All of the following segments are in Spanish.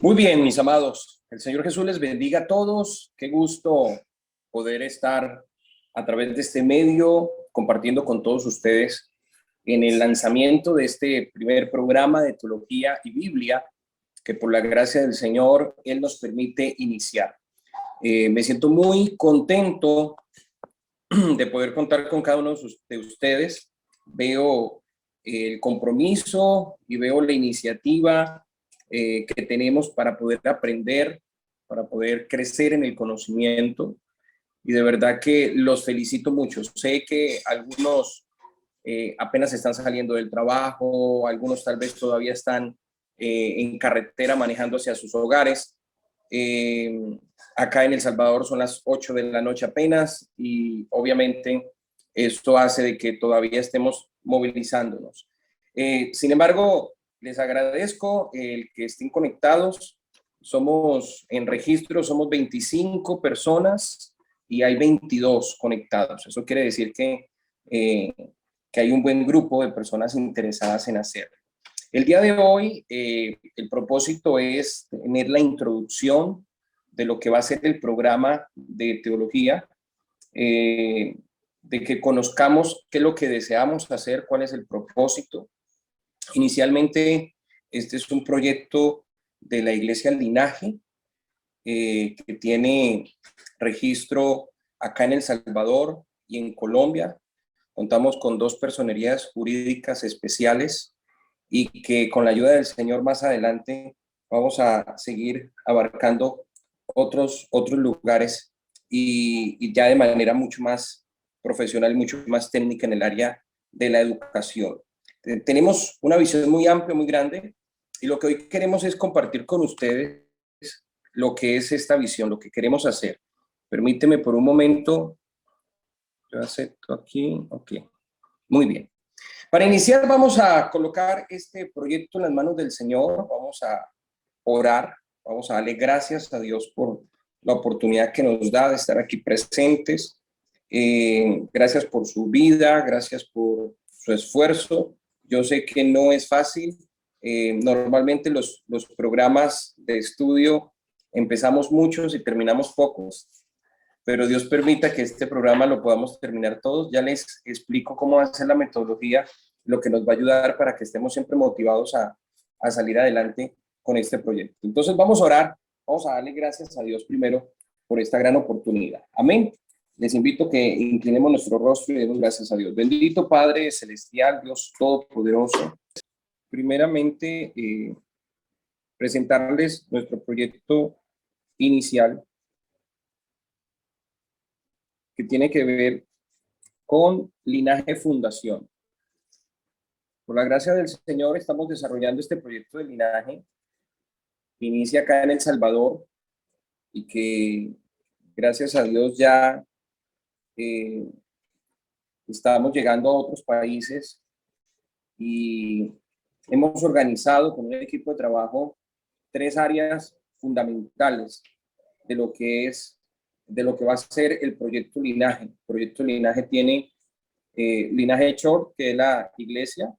Muy bien, mis amados. El Señor Jesús les bendiga a todos. Qué gusto poder estar a través de este medio compartiendo con todos ustedes en el lanzamiento de este primer programa de Teología y Biblia que por la gracia del Señor Él nos permite iniciar. Me siento muy contento de poder contar con cada uno de ustedes. Veo el compromiso y veo la iniciativa que tenemos para poder aprender, para poder crecer en el conocimiento. Y de verdad que los felicito mucho. Sé que algunos apenas están saliendo del trabajo, algunos tal vez todavía están en carretera manejando hacia sus hogares. Acá en El Salvador son las 8 de la noche apenas y obviamente esto hace de que todavía estemos movilizándonos. Sin embargo, les agradezco el que estén conectados. Somos en registro, somos 25 personas y hay 22 conectados. Eso quiere decir que hay un buen grupo de personas interesadas en hacerlo. El día de hoy, el propósito es tener la introducción de lo que va a ser el programa de teología, de que conozcamos qué es lo que deseamos hacer, cuál es el propósito. Inicialmente, este es un proyecto de la Iglesia Linaje, que tiene registro acá en El Salvador y en Colombia. Contamos con 2 personerías jurídicas especiales y que con la ayuda del Señor más adelante vamos a seguir abarcando otros lugares y ya de manera mucho más profesional y mucho más técnica en el área de la educación. Tenemos una visión muy amplia, muy grande, y lo que hoy queremos es compartir con ustedes lo que es esta visión, lo que queremos hacer. Permíteme por un momento. Yo acepto aquí. Ok. Muy bien. Para iniciar vamos a colocar este proyecto en las manos del Señor, vamos a orar, vamos a darle gracias a Dios por la oportunidad que nos da de estar aquí presentes. Gracias por su vida, gracias por su esfuerzo. Yo sé que no es fácil. Normalmente los programas de estudio empezamos muchos y terminamos pocos, pero Dios permita que este programa lo podamos terminar todos. Ya les explico cómo va a ser la metodología, lo que nos va a ayudar para que estemos siempre motivados a salir adelante con este proyecto. Entonces vamos a orar, vamos a darle gracias a Dios primero por esta gran oportunidad. Amén. Les invito a que inclinemos nuestro rostro y demos gracias a Dios. Bendito Padre Celestial, Dios Todopoderoso. Primeramente, presentarles nuestro proyecto inicial, que tiene que ver con Linaje Fundación. Por la gracia del Señor estamos desarrollando este proyecto de Linaje que inicia acá en El Salvador y que gracias a Dios ya estamos llegando a otros países y hemos organizado con un equipo de trabajo 3 áreas fundamentales de lo que va a ser el proyecto Linaje. El proyecto Linaje tiene Linaje Church, que es la iglesia,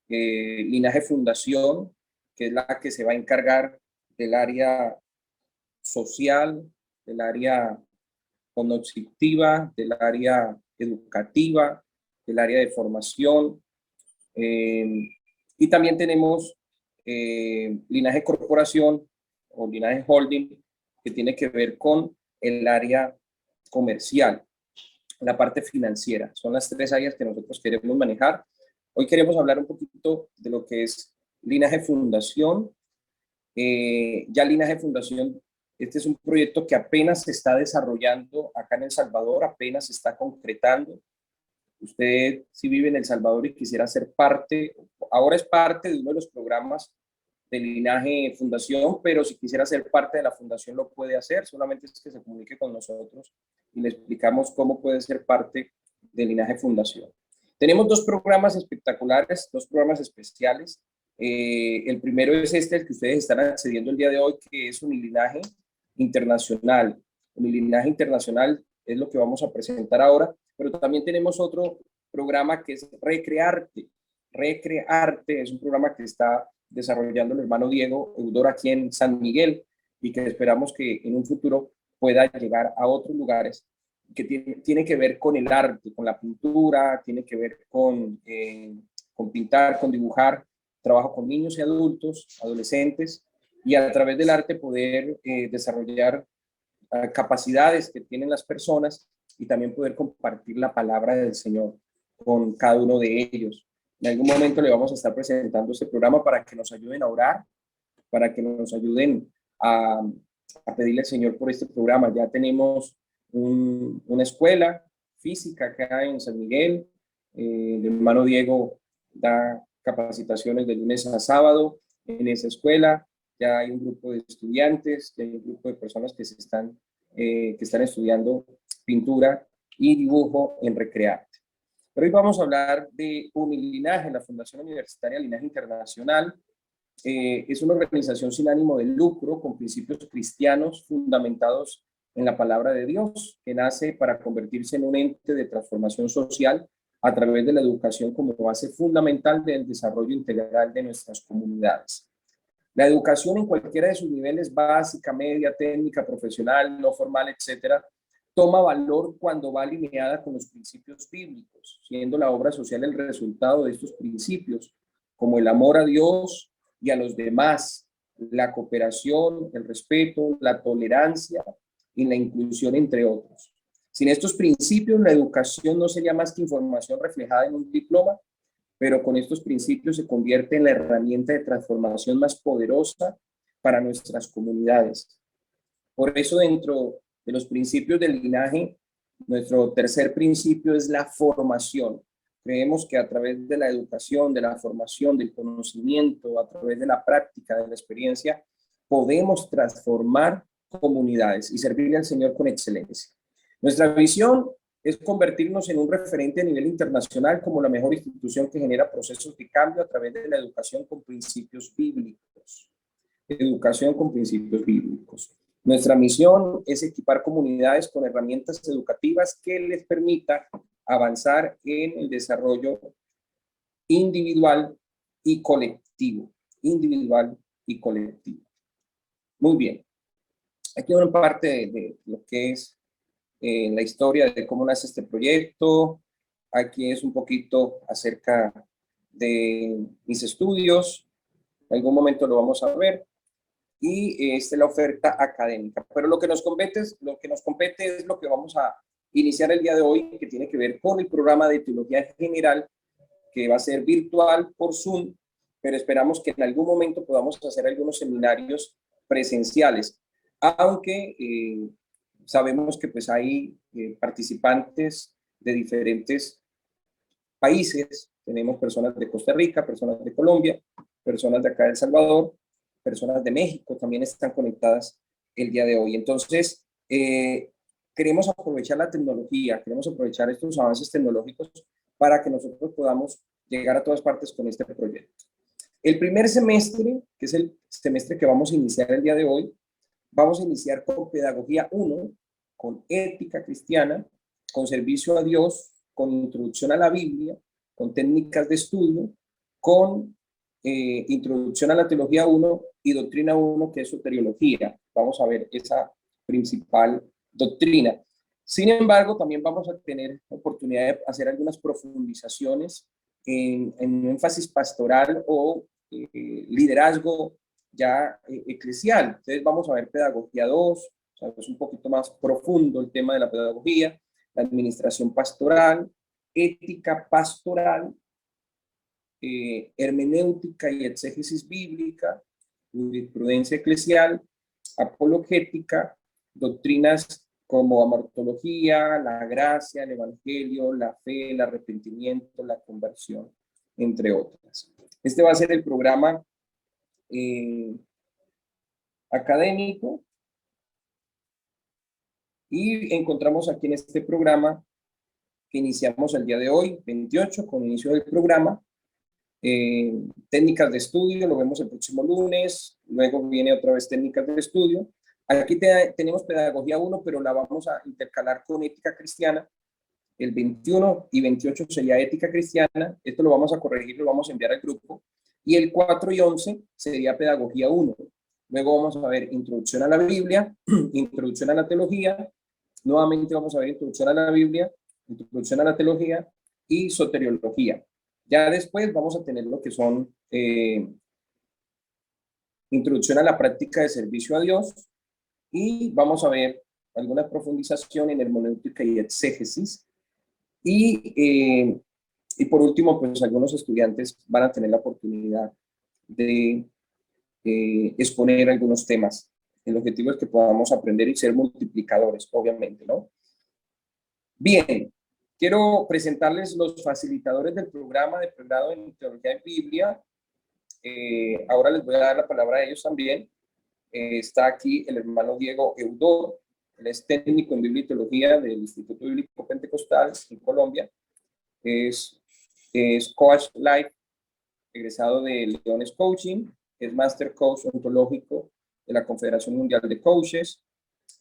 Linaje Fundación, que es la que se va a encargar del área social, del área cognitiva, del área educativa, del área de formación. Y también tenemos Linaje Corporación o Linaje Holding, que tiene que ver con el área comercial, la parte financiera. Son las 3 áreas que nosotros queremos manejar. Hoy queremos hablar un poquito de lo que es Linaje Fundación. Ya Linaje Fundación, este es un proyecto que apenas se está desarrollando acá en El Salvador, apenas se está concretando. Usted, si vive en El Salvador y quisiera ser parte, ahora es parte de uno de los programas de Linaje Fundación, pero si quisiera ser parte de la fundación lo puede hacer, solamente es que se comunique con nosotros y le explicamos cómo puede ser parte de Linaje Fundación. Tenemos 2 programas espectaculares, 2 programas especiales. El primero es este, el que ustedes están accediendo el día de hoy, que es Unilinaje Internacional. Unilinaje Internacional es lo que vamos a presentar ahora, pero también tenemos otro programa que es Recrearte. Recrearte es un programa que está desarrollando el hermano Diego Eudor aquí en San Miguel, y que esperamos que en un futuro pueda llegar a otros lugares, que tiene que ver con el arte, con la pintura, tiene que ver con pintar, con dibujar, trabajo con niños y adultos, adolescentes, y a través del arte poder desarrollar capacidades que tienen las personas y también poder compartir la palabra del Señor con cada uno de ellos. En algún momento le vamos a estar presentando este programa para que nos ayuden a orar, para que nos ayuden a pedirle al Señor por este programa. Ya tenemos una escuela física acá en San Miguel. El hermano Diego da capacitaciones de lunes a sábado en esa escuela. Ya hay un grupo de estudiantes, ya hay un grupo de personas que están estudiando pintura y dibujo en Recrearte. Pero hoy vamos a hablar de Unilinaje, la Fundación Universitaria Linaje Internacional. Es una organización sin ánimo de lucro con principios cristianos fundamentados en la palabra de Dios, que nace para convertirse en un ente de transformación social a través de la educación como base fundamental del desarrollo integral de nuestras comunidades. La educación en cualquiera de sus niveles, básica, media, técnica, profesional, no formal, etcétera, toma valor cuando va alineada con los principios bíblicos, siendo la obra social el resultado de estos principios, como el amor a Dios y a los demás, la cooperación, el respeto, la tolerancia y la inclusión, entre otros. Sin estos principios, la educación no sería más que información reflejada en un diploma, pero con estos principios se convierte en la herramienta de transformación más poderosa para nuestras comunidades. Por eso, dentro de los principios del linaje, nuestro tercer principio es la formación. Creemos que a través de la educación, de la formación, del conocimiento, a través de la práctica, de la experiencia, podemos transformar comunidades y servirle al Señor con excelencia. Nuestra visión es convertirnos en un referente a nivel internacional como la mejor institución que genera procesos de cambio a través de la educación con principios bíblicos. Educación con principios bíblicos. Nuestra misión es equipar comunidades con herramientas educativas que les permita avanzar en el desarrollo individual y colectivo. Individual y colectivo. Muy bien. Aquí una parte de lo que es la historia de cómo nace este proyecto. Aquí es un poquito acerca de mis estudios. En algún momento lo vamos a ver. Y esta es la oferta académica. Pero lo que nos compete es lo que vamos a iniciar el día de hoy, que tiene que ver con el programa de Teología General, que va a ser virtual por Zoom, pero esperamos que en algún momento podamos hacer algunos seminarios presenciales, aunque sabemos que pues hay participantes de diferentes países. Tenemos personas de Costa Rica, personas de Colombia, personas de acá de El Salvador, personas de México también están conectadas el día de hoy. Entonces, queremos aprovechar la tecnología, queremos aprovechar estos avances tecnológicos para que nosotros podamos llegar a todas partes con este proyecto. El primer semestre, que es el semestre que vamos a iniciar el día de hoy, vamos a iniciar con Pedagogía 1, con Ética Cristiana, con Servicio a Dios, con Introducción a la Biblia, con Técnicas de Estudio, con Introducción a la Teología 1 y Doctrina 1, que es Soteriología. Vamos a ver esa principal doctrina. Sin embargo, también vamos a tener oportunidad de hacer algunas profundizaciones en énfasis pastoral o liderazgo ya eclesial. Entonces vamos a ver Pedagogía 2, o sea, es un poquito más profundo el tema de la pedagogía, la administración pastoral, ética pastoral, hermenéutica y exégesis bíblica, jurisprudencia eclesial, apologética, doctrinas como amartología, la gracia, el evangelio, la fe, el arrepentimiento, la conversión, entre otras. Este va a ser el programa académico, y encontramos aquí en este programa que iniciamos el día de hoy, 28, con inicio del programa, técnicas de estudio, lo vemos el próximo lunes, luego viene otra vez técnicas de estudio. Aquí tenemos Pedagogía 1, pero la vamos a intercalar con Ética Cristiana. El 21 y 28 sería Ética Cristiana. Esto lo vamos a corregir, lo vamos a enviar al grupo. Y el 4 y 11 sería Pedagogía 1. Luego vamos a ver Introducción a la Biblia, Introducción a la Teología, nuevamente vamos a ver Introducción a la Biblia, Introducción a la Teología y Soteriología. Ya después vamos a tener lo que son Introducción a la Práctica de Servicio a Dios, y vamos a ver alguna profundización en hermenéutica y exégesis. Y por último, pues algunos estudiantes van a tener la oportunidad de exponer algunos temas. El objetivo es que podamos aprender y ser multiplicadores, obviamente, ¿no? Bien, quiero presentarles los facilitadores del programa de pregrado en Teología y Biblia. Ahora les voy a dar la palabra a ellos también. Está aquí el hermano Diego Eudor, él es técnico en Biblia y Teología del Instituto Bíblico Pentecostal en Colombia. Es Coach Life, egresado de Leones Coaching, es Master Coach Ontológico de la Confederación Mundial de Coaches.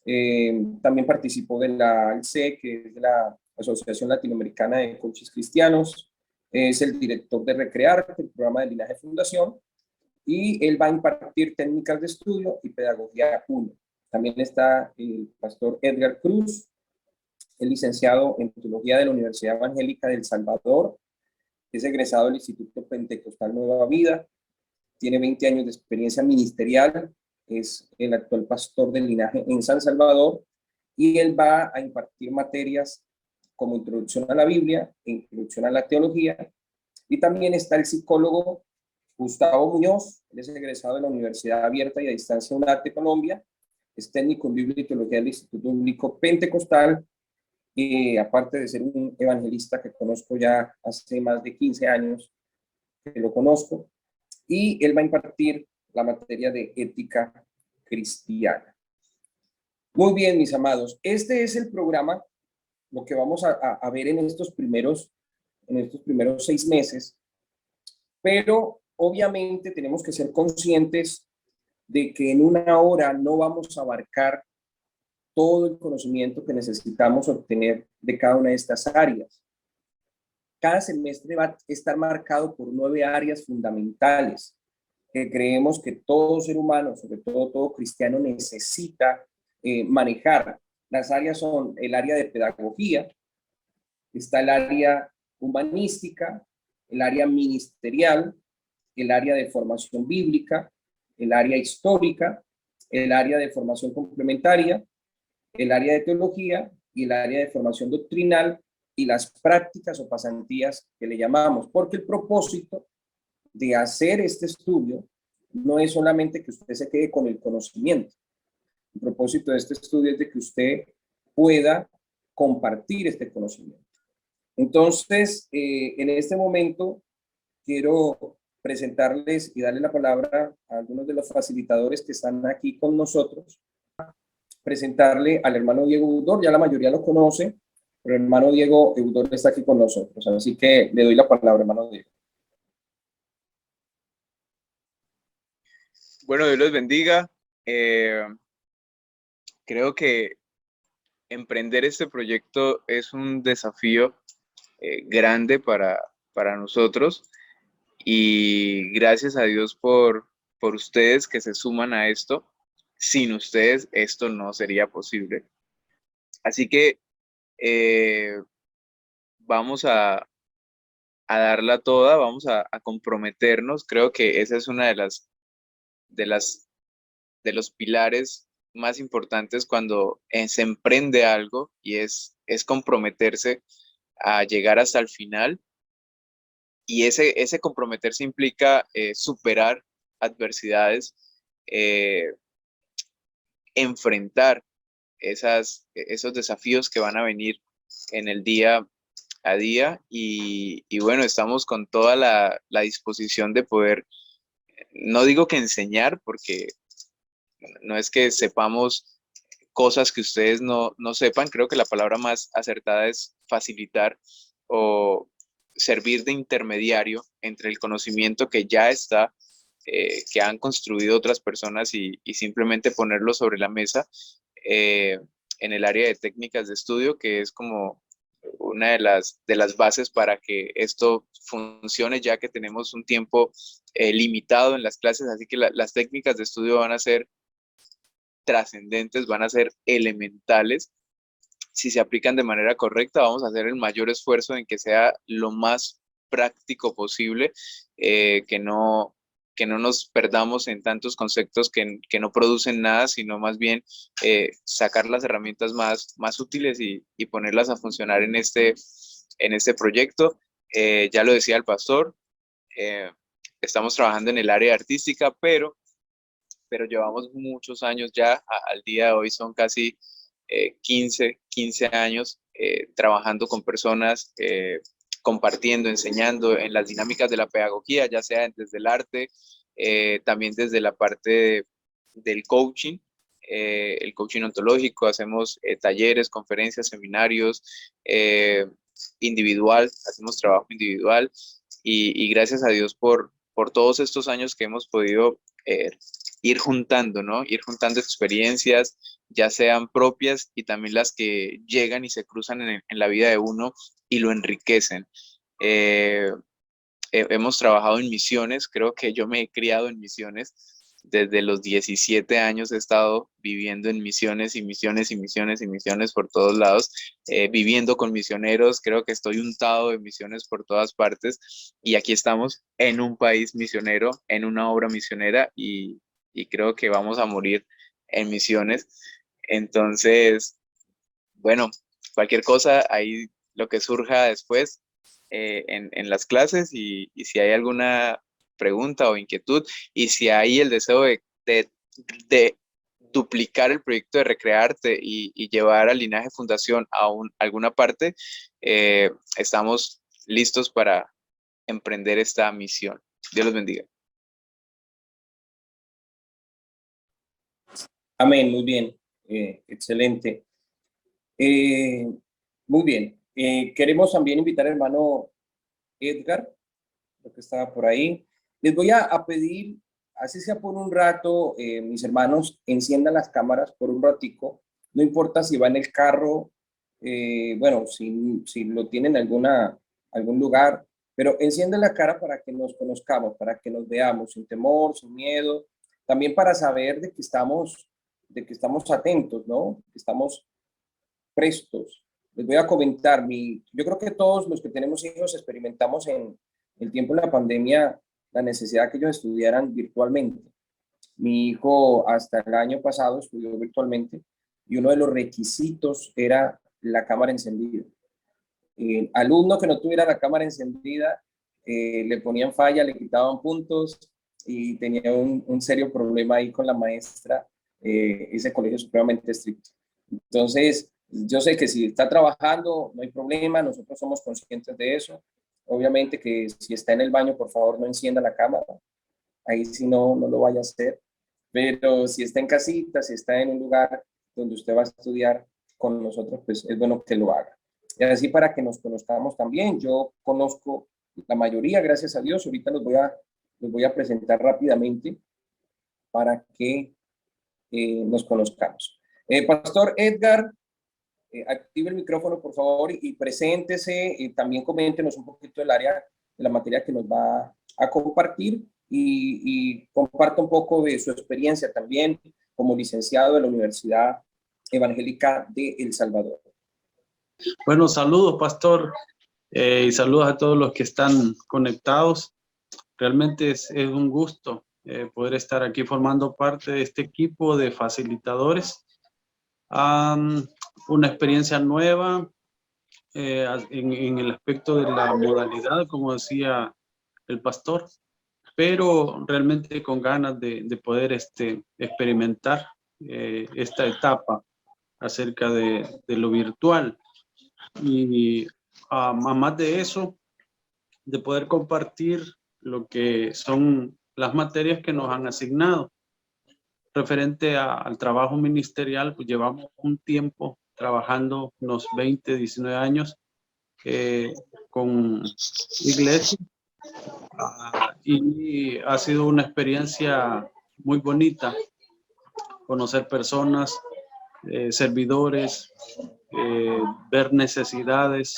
También participó de la ALCE, que es la Asociación Latinoamericana de Coaches Cristianos. Es el director de Recrear, el programa de Linaje Fundación, y él va a impartir técnicas de estudio y pedagogía 1. También está el pastor Edgar Cruz, el licenciado en Teología de la Universidad Evangélica de El Salvador, es egresado del Instituto Pentecostal Nueva Vida, tiene 20 años de experiencia ministerial, es el actual pastor del Linaje en San Salvador, y él va a impartir materias como Introducción a la Biblia, Introducción a la Teología, y también está el psicólogo Gustavo Muñoz, él es egresado de la Universidad Abierta y a Distancia UNAT de Colombia, es técnico en Biblia y Teología del Instituto Bíblico Pentecostal, aparte de ser un evangelista que conozco ya hace más de 15 años, que lo conozco, y él va a impartir la materia de ética cristiana. Muy bien, mis amados, este es el programa, lo que vamos a ver en estos primeros 6 meses, pero obviamente tenemos que ser conscientes de que en una hora no vamos a abarcar todo el conocimiento que necesitamos obtener de cada una de estas áreas. Cada semestre va a estar marcado por 9 áreas fundamentales que creemos que todo ser humano, sobre todo cristiano, necesita manejar. Las áreas son el área de pedagogía, está el área humanística, el área ministerial, el área de formación bíblica, el área histórica, el área de formación complementaria, el área de teología y el área de formación doctrinal y las prácticas o pasantías que le llamamos, porque el propósito de hacer este estudio no es solamente que usted se quede con el conocimiento. El propósito de este estudio es de que usted pueda compartir este conocimiento. Entonces, en este momento quiero presentarles y darle la palabra a algunos de los facilitadores que están aquí con nosotros. Presentarle al hermano Diego Eudor, ya la mayoría lo conoce, pero el hermano Diego Eudor está aquí con nosotros, así que le doy la palabra, hermano Diego. Bueno, Dios los bendiga. Creo que emprender este proyecto es un desafío grande para nosotros, y gracias a Dios por ustedes que se suman a esto. Sin ustedes esto no sería posible. Así que vamos a darla toda, vamos a comprometernos. Creo que esa es una de los pilares más importantes cuando se emprende algo, y es comprometerse a llegar hasta el final. Y ese comprometerse implica superar adversidades, enfrentar esos desafíos que van a venir en el día a día. Y bueno, estamos con toda la disposición de poder, no digo que enseñar, porque no es que sepamos cosas que ustedes no sepan. Creo que la palabra más acertada es facilitar o servir de intermediario entre el conocimiento que ya está, que han construido otras personas, y simplemente ponerlo sobre la mesa en el área de técnicas de estudio, que es como una de las bases para que esto funcione, ya que tenemos un tiempo limitado en las clases, así que las técnicas de estudio van a ser trascendentes, van a ser elementales. Si se aplican de manera correcta, vamos a hacer el mayor esfuerzo en que sea lo más práctico posible, que no nos perdamos en tantos conceptos que no producen nada, sino más bien sacar las herramientas más útiles y ponerlas a funcionar en este proyecto. Ya lo decía el pastor, eh, estamos trabajando en el área artística, pero llevamos muchos años ya, al día de hoy son casi 15 años trabajando con personas, compartiendo, enseñando en las dinámicas de la pedagogía, ya sea desde el arte, también desde la parte del coaching, el coaching ontológico, hacemos talleres, conferencias, seminarios, individual, hacemos trabajo individual y gracias a Dios por todos estos años que hemos podido ir juntando, ¿no? Ir juntando experiencias, ya sean propias y también las que llegan y se cruzan en la vida de uno y lo enriquecen. Hemos trabajado en misiones, creo que yo me he criado en misiones. Desde los 17 años he estado viviendo en misiones y misiones y misiones y misiones por todos lados, viviendo con misioneros, creo que estoy untado de misiones por todas partes y aquí estamos en un país misionero, en una obra misionera y creo que vamos a morir en misiones. Entonces, bueno, cualquier cosa, ahí lo que surja después en las clases y si hay alguna pregunta o inquietud y si hay el deseo de duplicar el proyecto de Recrearte y llevar al Linaje Fundación a alguna parte, estamos listos para emprender esta misión. Dios los bendiga. Amén, muy bien, excelente. Muy bien, queremos también invitar al hermano Edgar, creo que estaba por ahí. Les voy a pedir, así sea por un rato, mis hermanos, enciendan las cámaras por un ratico, no importa si va en el carro, bueno, si lo tienen en algún lugar, pero enciendan la cara para que nos conozcamos, para que nos veamos sin temor, sin miedo, también para saber de que estamos atentos, ¿no? Que estamos prestos. Les voy a comentar, yo creo que todos los que tenemos hijos experimentamos en el tiempo de la pandemia la necesidad que ellos estudiaran virtualmente. Mi hijo hasta el año pasado estudió virtualmente y uno de los requisitos era la cámara encendida. El alumno que no tuviera la cámara encendida le ponían falla, le quitaban puntos y tenía un serio problema ahí con la maestra. Ese colegio es supremamente estricto. Entonces, yo sé que si está trabajando, no hay problema, nosotros somos conscientes de eso. Obviamente que si está en el baño, por favor, no encienda la cámara. Ahí sí no lo vaya a hacer. Pero si está en casita, si está en un lugar donde usted va a estudiar con nosotros, pues es bueno que lo haga. Y así para que nos conozcamos también. Yo conozco la mayoría, gracias a Dios. Ahorita los voy a presentar rápidamente para que nos conozcamos. Pastor Edgar, active el micrófono, por favor, y preséntese. También coméntenos un poquito del área de la materia que nos va a compartir y comparta un poco de su experiencia también como licenciado de la Universidad Evangélica de El Salvador. Bueno, saludos, pastor, y saludos a todos los que están conectados. Realmente es un gusto poder estar aquí formando parte de este equipo de facilitadores. Una experiencia nueva en el aspecto de la modalidad, como decía el pastor, pero realmente con ganas de poder experimentar esta etapa acerca de lo virtual. Y a más de eso, de poder compartir lo que son las materias que nos han asignado. Referente al trabajo ministerial, pues llevamos un tiempo trabajando unos 20, 19 años con iglesia y ha sido una experiencia muy bonita conocer personas, servidores, ver necesidades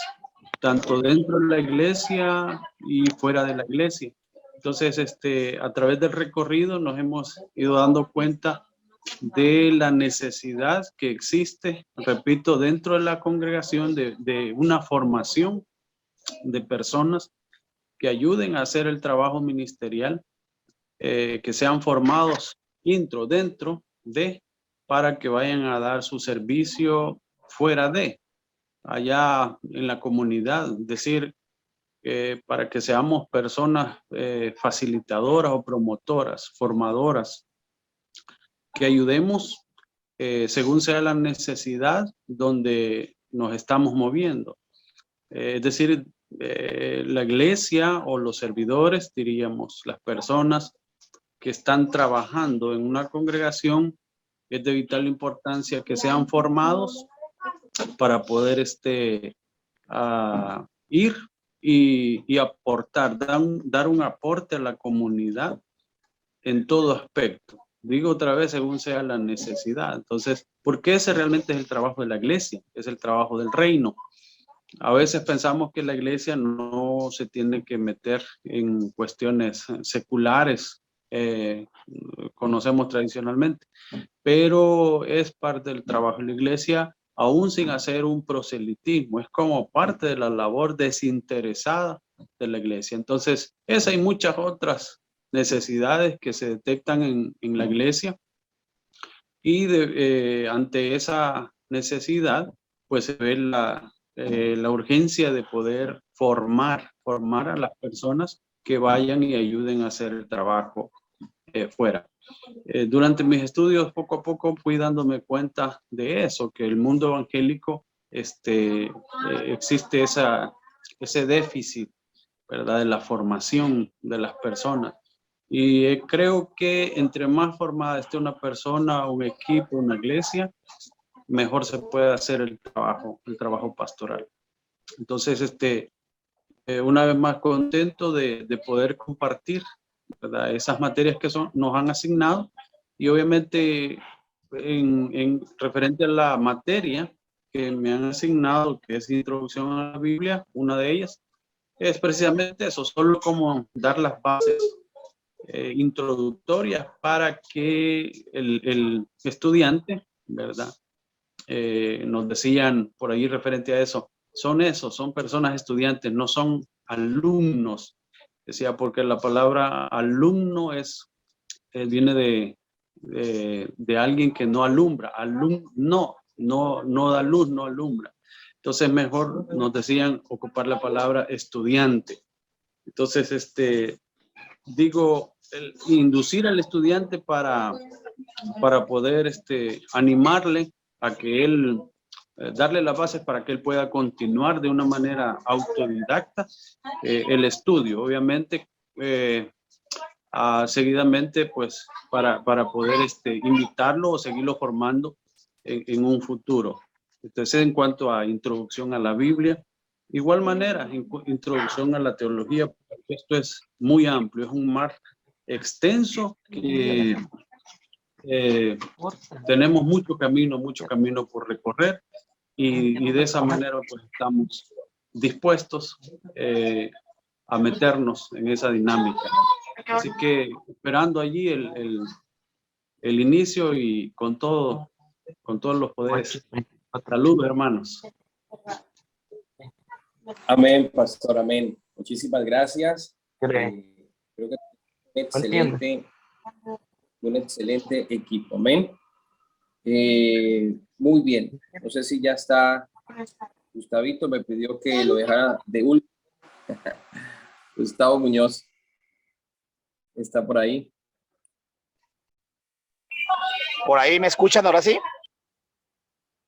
tanto dentro de la iglesia y fuera de la iglesia. Entonces, a través del recorrido nos hemos ido dando cuenta de la necesidad que existe, repito, dentro de la congregación de una formación de personas que ayuden a hacer el trabajo ministerial, que sean formados dentro de, para que vayan a dar su servicio fuera de, allá en la comunidad, es decir, para que seamos personas facilitadoras o promotoras, formadoras, que ayudemos según sea la necesidad donde nos estamos moviendo. Es decir, la iglesia o los servidores, diríamos, las personas que están trabajando en una congregación, es de vital importancia que sean formados para poder ir y aportar, dar un aporte a la comunidad en todo aspecto. Digo otra vez, según sea la necesidad. Entonces, porque ese realmente es el trabajo de la iglesia, es el trabajo del reino. A veces pensamos que la iglesia no se tiene que meter en cuestiones seculares, conocemos tradicionalmente, pero es parte del trabajo de la iglesia, aún sin hacer un proselitismo, es como parte de la labor desinteresada de la iglesia. Entonces, esa y muchas otras necesidades que se detectan en la iglesia, y ante esa necesidad, pues se ve la urgencia de poder formar a las personas que vayan y ayuden a hacer el trabajo fuera. Durante mis estudios, poco a poco fui dándome cuenta de eso, que el mundo evangélico existe ese déficit, ¿verdad?, de la formación de las personas. Y creo que entre más formada esté una persona, un equipo, una iglesia, mejor se puede hacer el trabajo pastoral. Entonces, una vez más contento de poder compartir, ¿verdad?, esas materias que nos han asignado, y obviamente en referente a la materia que me han asignado, que es Introducción a la Biblia, una de ellas, es precisamente eso, solo como dar las bases introductorias para que el estudiante, ¿verdad? Nos decían por ahí referente a eso, son personas estudiantes, no son alumnos. Decía, porque la palabra alumno viene de alguien que no alumbra, no da luz, no alumbra. Entonces mejor nos decían ocupar la palabra estudiante. Entonces, digo, inducir al estudiante para poder animarle a que él, darle las bases para que él pueda continuar de una manera autodidacta el estudio, obviamente, seguidamente, pues, para poder invitarlo o seguirlo formando en un futuro. Entonces, en cuanto a introducción a la Biblia, igual manera, introducción a la teología, porque esto es muy amplio, es un mar extenso que tenemos mucho camino por recorrer, y de esa manera pues estamos dispuestos a meternos en esa dinámica. Así que esperando allí el inicio, y con todos los poderes. Saludos, hermanos. Amén, pastor, amén. Muchísimas gracias. Creo que un excelente equipo, amén. Muy bien. No sé si ya está. Gustavito me pidió que lo dejara de último. Gustavo Muñoz está por ahí. ¿Por ahí me escuchan ahora sí?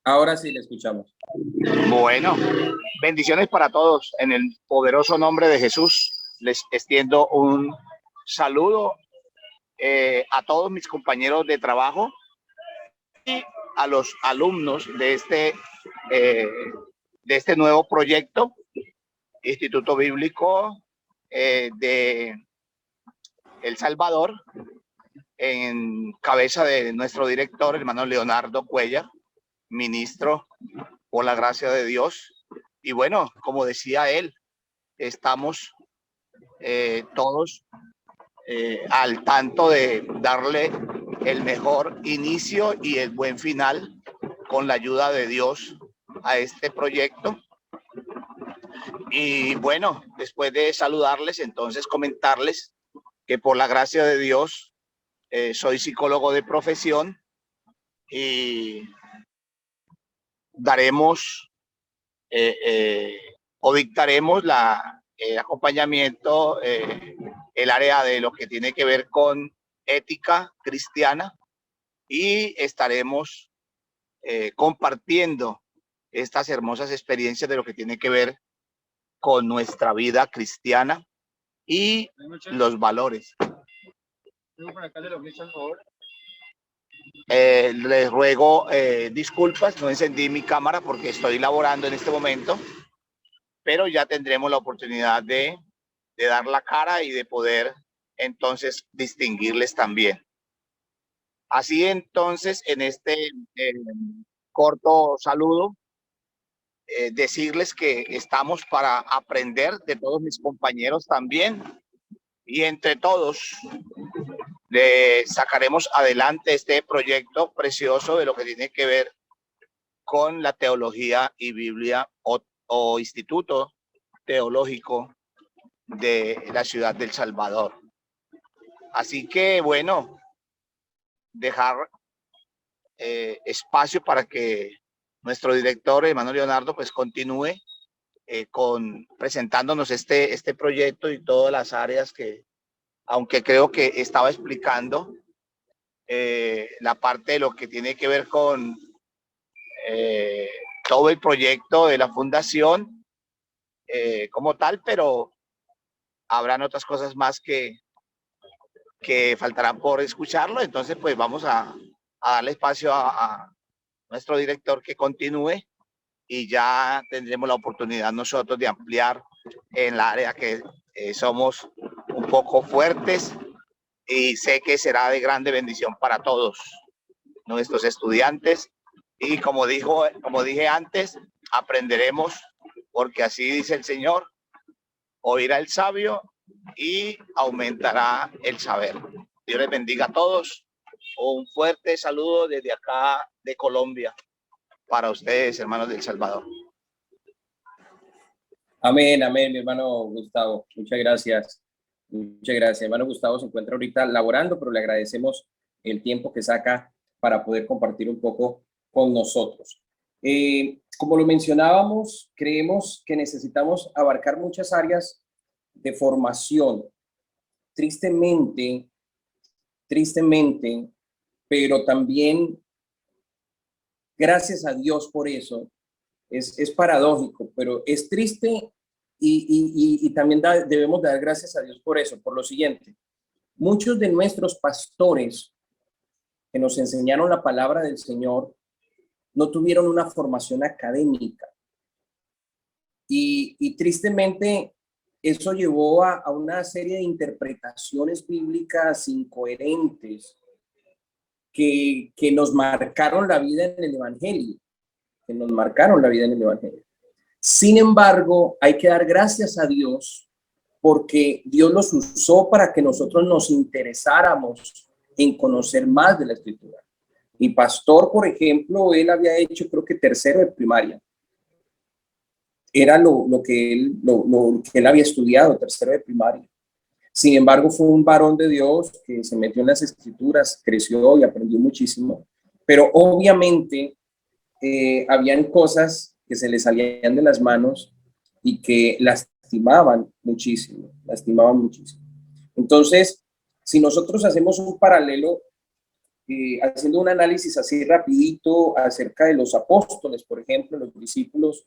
Ahora sí le escuchamos. Bueno, bendiciones para todos. En el poderoso nombre de Jesús, les extiendo un saludo a todos mis compañeros de trabajo y a los alumnos de este nuevo proyecto, Instituto Bíblico de El Salvador, en cabeza de nuestro director, hermano Leonardo Cuellar, ministro por la gracia de Dios. Y bueno, como decía él, estamos todos al tanto de darle el mejor inicio y el buen final con la ayuda de Dios a este proyecto. Y bueno, después de saludarles, entonces comentarles que por la gracia de Dios soy psicólogo de profesión y daremos o dictaremos el acompañamiento, el área de lo que tiene que ver con ética cristiana, y estaremos compartiendo estas hermosas experiencias de lo que tiene que ver con nuestra vida cristiana y los valores. Les ruego disculpas, no encendí mi cámara porque estoy laborando en este momento, pero ya tendremos la oportunidad de dar la cara y de poder entonces distinguirles también. Así entonces, en este corto saludo, decirles que estamos para aprender de todos mis compañeros también, y entre todos sacaremos adelante este proyecto precioso de lo que tiene que ver con la teología y Biblia o Instituto Teológico de la ciudad del Salvador. Así que bueno, dejar espacio para que nuestro director, hermano Leonardo, pues continúe presentándonos este proyecto y todas las áreas que, aunque creo que estaba explicando la parte de lo que tiene que ver con todo el proyecto de la fundación como tal, pero habrán otras cosas más que faltarán por escucharlo. Entonces pues vamos a darle espacio a nuestro director que continúe, y ya tendremos la oportunidad nosotros de ampliar en la área que somos un poco fuertes, y sé que será de grande bendición para todos nuestros estudiantes. Y como dije antes, aprenderemos, porque así dice el Señor: oirá el sabio y aumentará el saber. Dios les bendiga a todos. Un fuerte saludo desde acá de Colombia para ustedes, hermanos del Salvador. Amén, amén, mi hermano Gustavo. Muchas gracias. Muchas gracias. Hermano Gustavo se encuentra ahorita laborando, pero le agradecemos el tiempo que saca para poder compartir un poco con nosotros. Como lo mencionábamos, creemos que necesitamos abarcar muchas áreas de formación. Tristemente, pero también gracias a Dios por eso. Es paradójico, pero es triste y también debemos dar gracias a Dios por eso, por lo siguiente. Muchos de nuestros pastores que nos enseñaron la palabra del Señor no tuvieron una formación académica. Y tristemente eso llevó a una serie de interpretaciones bíblicas incoherentes que nos marcaron la vida en el Evangelio. Sin embargo, hay que dar gracias a Dios porque Dios los usó para que nosotros nos interesáramos en conocer más de la Escritura. Mi pastor, por ejemplo, él había hecho, creo que tercero de primaria. Era lo que él había estudiado, tercero de primaria. Sin embargo, fue un varón de Dios que se metió en las Escrituras, creció y aprendió muchísimo. Pero obviamente habían cosas que se le salían de las manos y que lastimaban muchísimo. Entonces, si nosotros hacemos un paralelo, haciendo un análisis así rapidito acerca de los apóstoles, por ejemplo, los discípulos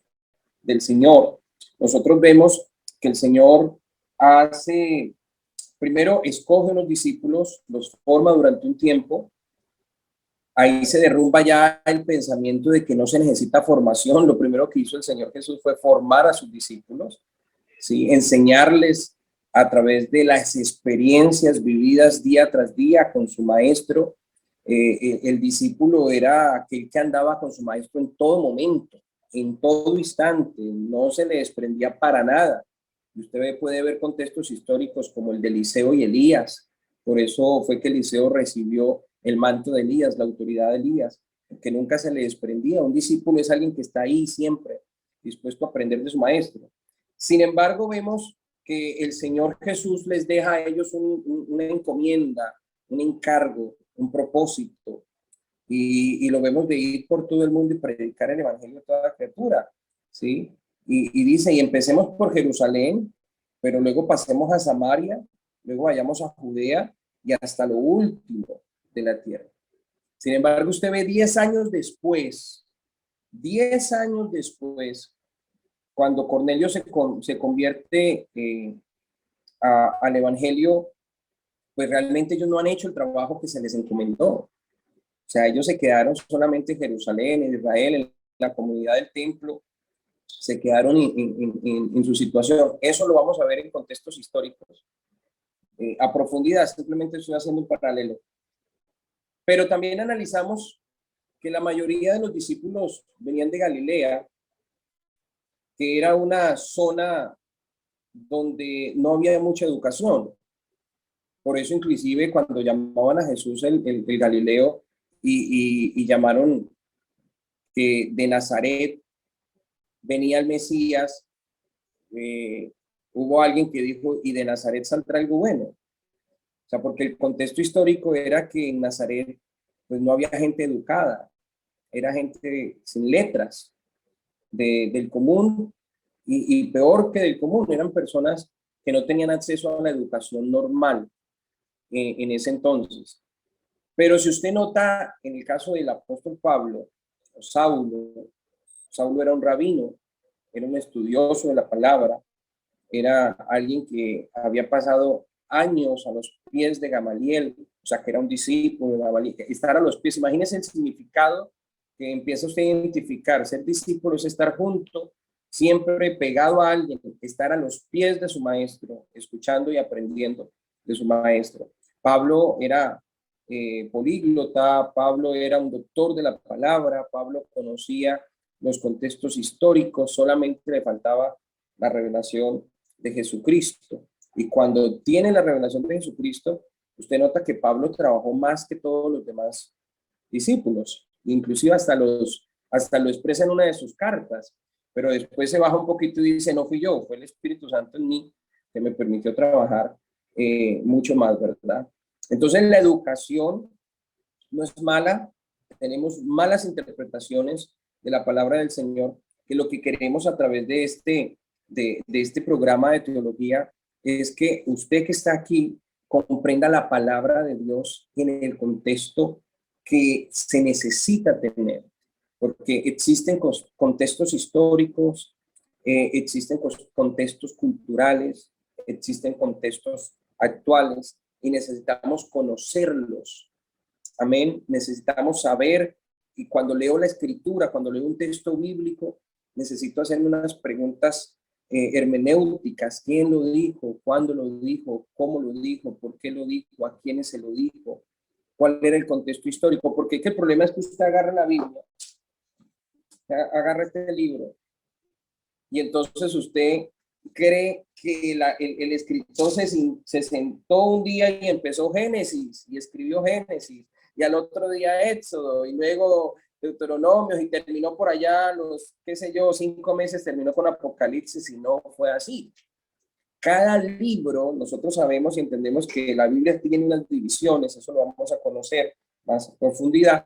del Señor, nosotros vemos que el Señor primero escoge unos discípulos, los forma durante un tiempo. Ahí se derrumba ya el pensamiento de que no se necesita formación. Lo primero que hizo el Señor Jesús fue formar a sus discípulos, ¿sí? Enseñarles a través de las experiencias vividas día tras día con su maestro. El discípulo era aquel que andaba con su maestro en todo momento, en todo instante, no se le desprendía para nada. Y usted puede ver contextos históricos como el de Eliseo y Elías. Por eso fue que Eliseo recibió el manto de Elías, la autoridad de Elías, que nunca se le desprendía. Un discípulo es alguien que está ahí siempre, dispuesto a aprender de su maestro. Sin embargo, vemos que el Señor Jesús les deja a ellos una encomienda, un encargo, un propósito, y lo vemos de ir por todo el mundo y predicar el evangelio a toda criatura, ¿sí? Y dice, y empecemos por Jerusalén, pero luego pasemos a Samaria, luego vayamos a Judea y hasta lo último de la tierra. Sin embargo, usted ve 10 años después, cuando Cornelio se convierte al evangelio, pues realmente ellos no han hecho el trabajo que se les encomendó. O sea, ellos se quedaron solamente en Jerusalén, en Israel, en la comunidad del templo, se quedaron en su situación. Eso lo vamos a ver en contextos históricos. A profundidad, simplemente estoy haciendo un paralelo. Pero también analizamos que la mayoría de los discípulos venían de Galilea, que era una zona donde no había mucha educación. Por eso inclusive cuando llamaban a Jesús el Galileo y llamaron que de Nazaret venía el Mesías, hubo alguien que dijo, y de Nazaret saldrá algo bueno. O sea, porque el contexto histórico era que en Nazaret pues no había gente educada, era gente sin letras, del común, y peor que del común, eran personas que no tenían acceso a la educación normal en ese entonces. Pero si usted nota en el caso del apóstol Pablo, Saulo era un rabino, era un estudioso de la palabra, era alguien que había pasado años a los pies de Gamaliel, o sea, que era un discípulo de Gamaliel, estar a los pies. Imagínense el significado que empieza usted a identificar. Ser discípulo es estar junto, siempre pegado a alguien, estar a los pies de su maestro, escuchando y aprendiendo de su maestro. Pablo era políglota, Pablo era un doctor de la palabra, Pablo conocía los contextos históricos, solamente le faltaba la revelación de Jesucristo. Y cuando tiene la revelación de Jesucristo, usted nota que Pablo trabajó más que todos los demás discípulos, inclusive hasta lo expresa en una de sus cartas, pero después se baja un poquito y dice, no fui yo, fue el Espíritu Santo en mí que me permitió trabajar mucho más, ¿verdad? Entonces la educación no es mala, tenemos malas interpretaciones de la palabra del Señor, que lo que queremos a través de este programa de teología es que usted que está aquí comprenda la palabra de Dios en el contexto que se necesita tener, porque existen contextos históricos, existen contextos culturales, existen contextos actuales y necesitamos conocerlos. Amén. Necesitamos saber, y cuando leo la escritura, cuando leo un texto bíblico, necesito hacerme unas preguntas hermenéuticas. ¿Quién lo dijo? ¿Cuándo lo dijo? ¿Cómo lo dijo? ¿Por qué lo dijo? ¿A quiénes se lo dijo? ¿Cuál era el contexto histórico? Porque el problema es que usted agarra la Biblia, agarra este libro, y entonces usted cree que el escritor se sentó un día y empezó Génesis y escribió Génesis, y al otro día Éxodo, y luego Deuteronomios, y terminó por allá los, 5 meses, terminó con Apocalipsis, y no fue así. Cada libro, nosotros sabemos y entendemos que la Biblia tiene unas divisiones, eso lo vamos a conocer más a profundidad.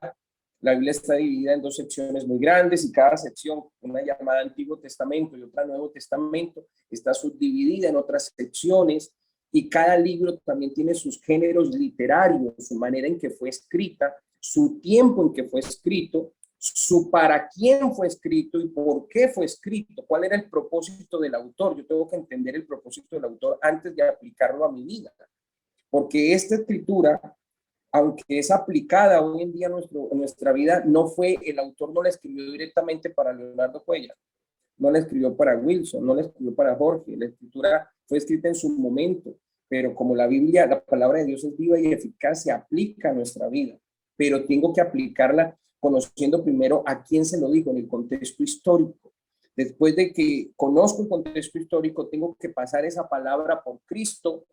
La Biblia está dividida en 2 secciones muy grandes, y cada sección, una llamada Antiguo Testamento y otra Nuevo Testamento, está subdividida en otras secciones, y cada libro también tiene sus géneros literarios, su manera en que fue escrita, su tiempo en que fue escrito, su para quién fue escrito y por qué fue escrito, cuál era el propósito del autor. Yo tengo que entender el propósito del autor antes de aplicarlo a mi vida, porque esta escritura, aunque es aplicada hoy en día en nuestra vida, el autor no la escribió directamente para Leonardo Cuellar, no la escribió para Wilson, no la escribió para Jorge. La escritura fue escrita en su momento, pero como la Biblia, la palabra de Dios es viva y eficaz, se aplica a nuestra vida, pero tengo que aplicarla conociendo primero a quién se lo digo en el contexto histórico. Después de que conozco el contexto histórico, tengo que pasar esa palabra por Cristo,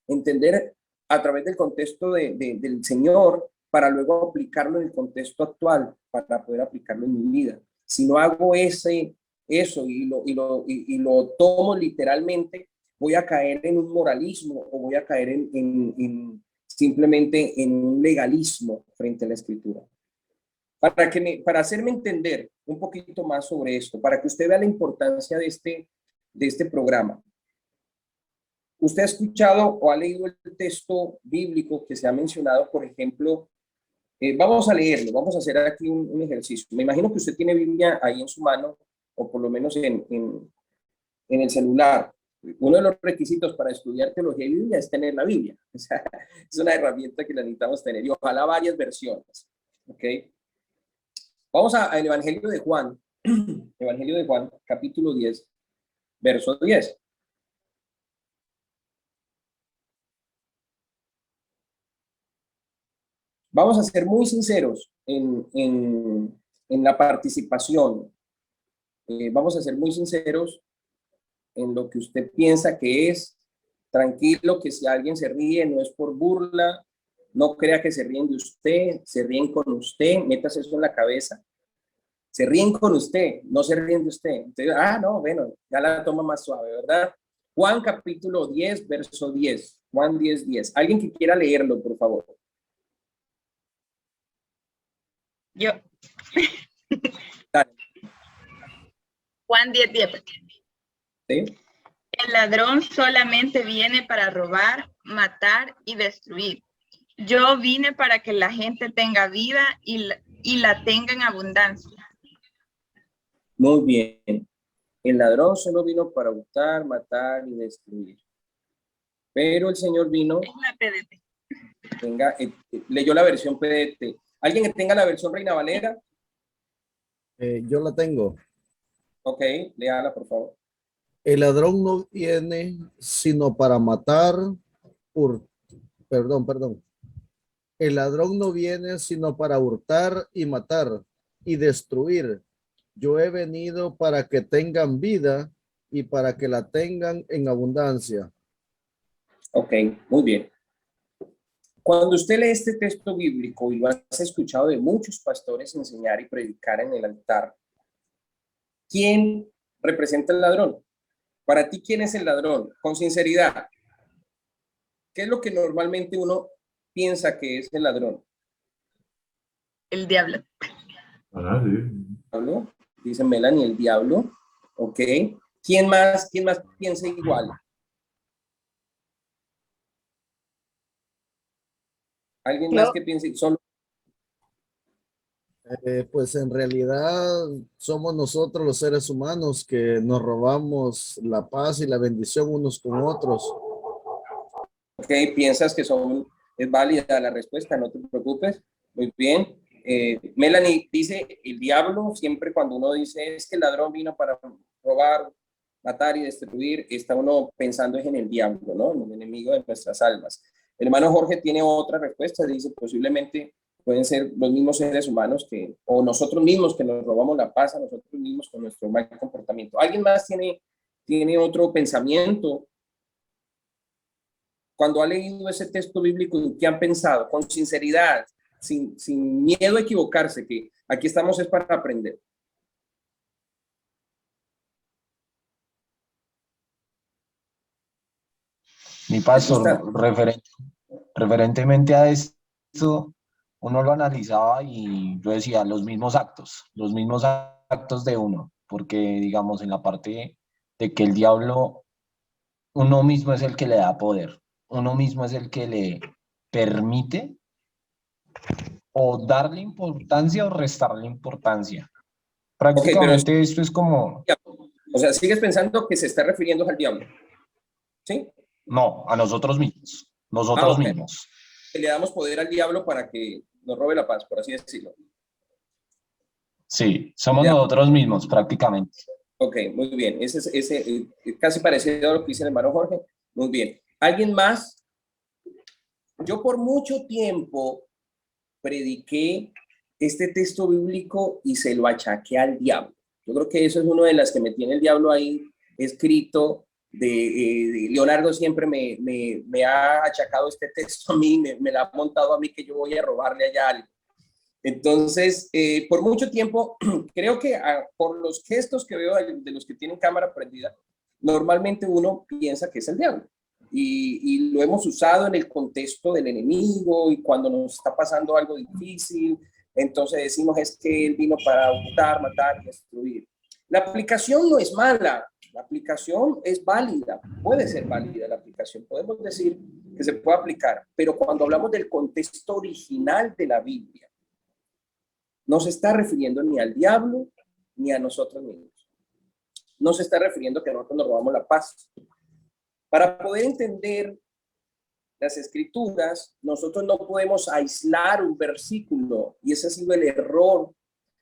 entender a través del contexto del Señor, para luego aplicarlo en el contexto actual, para poder aplicarlo en mi vida. Si no hago eso y lo tomo literalmente, voy a caer en un moralismo o voy a caer simplemente en un legalismo frente a la Escritura. Para hacerme entender un poquito más sobre esto, para que usted vea la importancia de este programa. ¿Usted ha escuchado o ha leído el texto bíblico que se ha mencionado, por ejemplo? Vamos a leerlo, vamos a hacer aquí un ejercicio. Me imagino que usted tiene Biblia ahí en su mano, o por lo menos en el celular. Uno de los requisitos para estudiar teología y Biblia es tener la Biblia. O sea, es una herramienta que la necesitamos tener, y ojalá varias versiones. ¿Ok? Vamos al Evangelio de Juan. Evangelio de Juan, capítulo 10, verso 10. Vamos a ser muy sinceros en la participación. Vamos a ser muy sinceros en lo que usted piensa que es. Tranquilo, que si alguien se ríe no es por burla. No crea que se ríen de usted, se ríen con usted. Métase eso en la cabeza. Se ríen con usted, no se ríen de usted. Entonces, no, bueno, ya la toma más suave, ¿verdad? Juan capítulo 10, verso 10. Juan 10, 10. Alguien que quiera leerlo, por favor. Yo. Dale. Juan 10, 10. ¿Sí? El ladrón solamente viene para robar, matar y destruir. Yo vine para que la gente tenga vida y la tenga en abundancia. Muy bien. El ladrón solo vino para hurtar, matar y destruir. Pero el Señor vino. Es la PDT. Leyó la versión PDT. ¿Alguien que tenga la versión Reina Valera? Yo la tengo. Ok, léala, por favor. El ladrón no viene sino para matar, perdón. El ladrón no viene sino para hurtar y matar y destruir. Yo he venido para que tengan vida y para que la tengan en abundancia. Ok, muy bien. Cuando usted lee este texto bíblico y lo has escuchado de muchos pastores enseñar y predicar en el altar, ¿quién representa al ladrón? Para ti, ¿quién es el ladrón? Con sinceridad, ¿qué es lo que normalmente uno piensa que es el ladrón? El diablo. ¿Diablo? Dice Melanie, el diablo. Ok. ¿Quién más piensa igual? ¿Alguien más que piense solo? Pues en realidad somos nosotros los seres humanos que nos robamos la paz y la bendición unos con otros. Ok, piensas que es válida la respuesta, no te preocupes. Muy bien. Melanie dice el diablo. Siempre cuando uno dice es que el ladrón vino para robar, matar y destruir, está uno pensando en el diablo, ¿no? En el enemigo de nuestras almas. El hermano Jorge tiene otra respuesta. Dice posiblemente pueden ser los mismos seres humanos o nosotros mismos que nos robamos la paz a nosotros mismos con nuestro mal comportamiento. ¿Alguien más tiene otro pensamiento? Cuando ha leído ese texto bíblico, ¿qué han pensado? Con sinceridad, sin miedo a equivocarse, que aquí estamos es para aprender. Mi pastor, referentemente a esto, uno lo analizaba y yo decía los mismos actos de uno, porque digamos en la parte de que el diablo, uno mismo es el que le da poder, uno mismo es el que le permite o darle importancia o restarle importancia. Prácticamente pero esto es como... O sea, ¿sigues pensando que se está refiriendo al diablo? ¿Sí? No, a nosotros mismos, nosotros mismos. Le damos poder al diablo para que nos robe la paz, por así decirlo. Sí, somos nosotros mismos prácticamente. Ok, muy bien. Casi parecido a lo que dice el hermano Jorge. Muy bien. ¿Alguien más? Yo por mucho tiempo prediqué este texto bíblico y se lo achaqué al diablo. Yo creo que eso es una de las que me tiene el diablo ahí escrito. Leonardo siempre me ha achacado este texto a mí, me la ha montado a mí que yo voy a robarle allá algo. Entonces, por mucho tiempo, creo que por los gestos que veo de los que tienen cámara prendida, normalmente uno piensa que es el diablo. Y lo hemos usado en el contexto del enemigo y cuando nos está pasando algo difícil, entonces decimos es que él vino para hurtar, matar y destruir. La aplicación no es mala, la aplicación es válida, puede ser válida la aplicación, podemos decir que se puede aplicar, pero cuando hablamos del contexto original de la Biblia, no se está refiriendo ni al diablo ni a nosotros mismos. No se está refiriendo que nosotros nos robamos la paz. Para poder entender las escrituras, nosotros no podemos aislar un versículo, y ese ha sido el error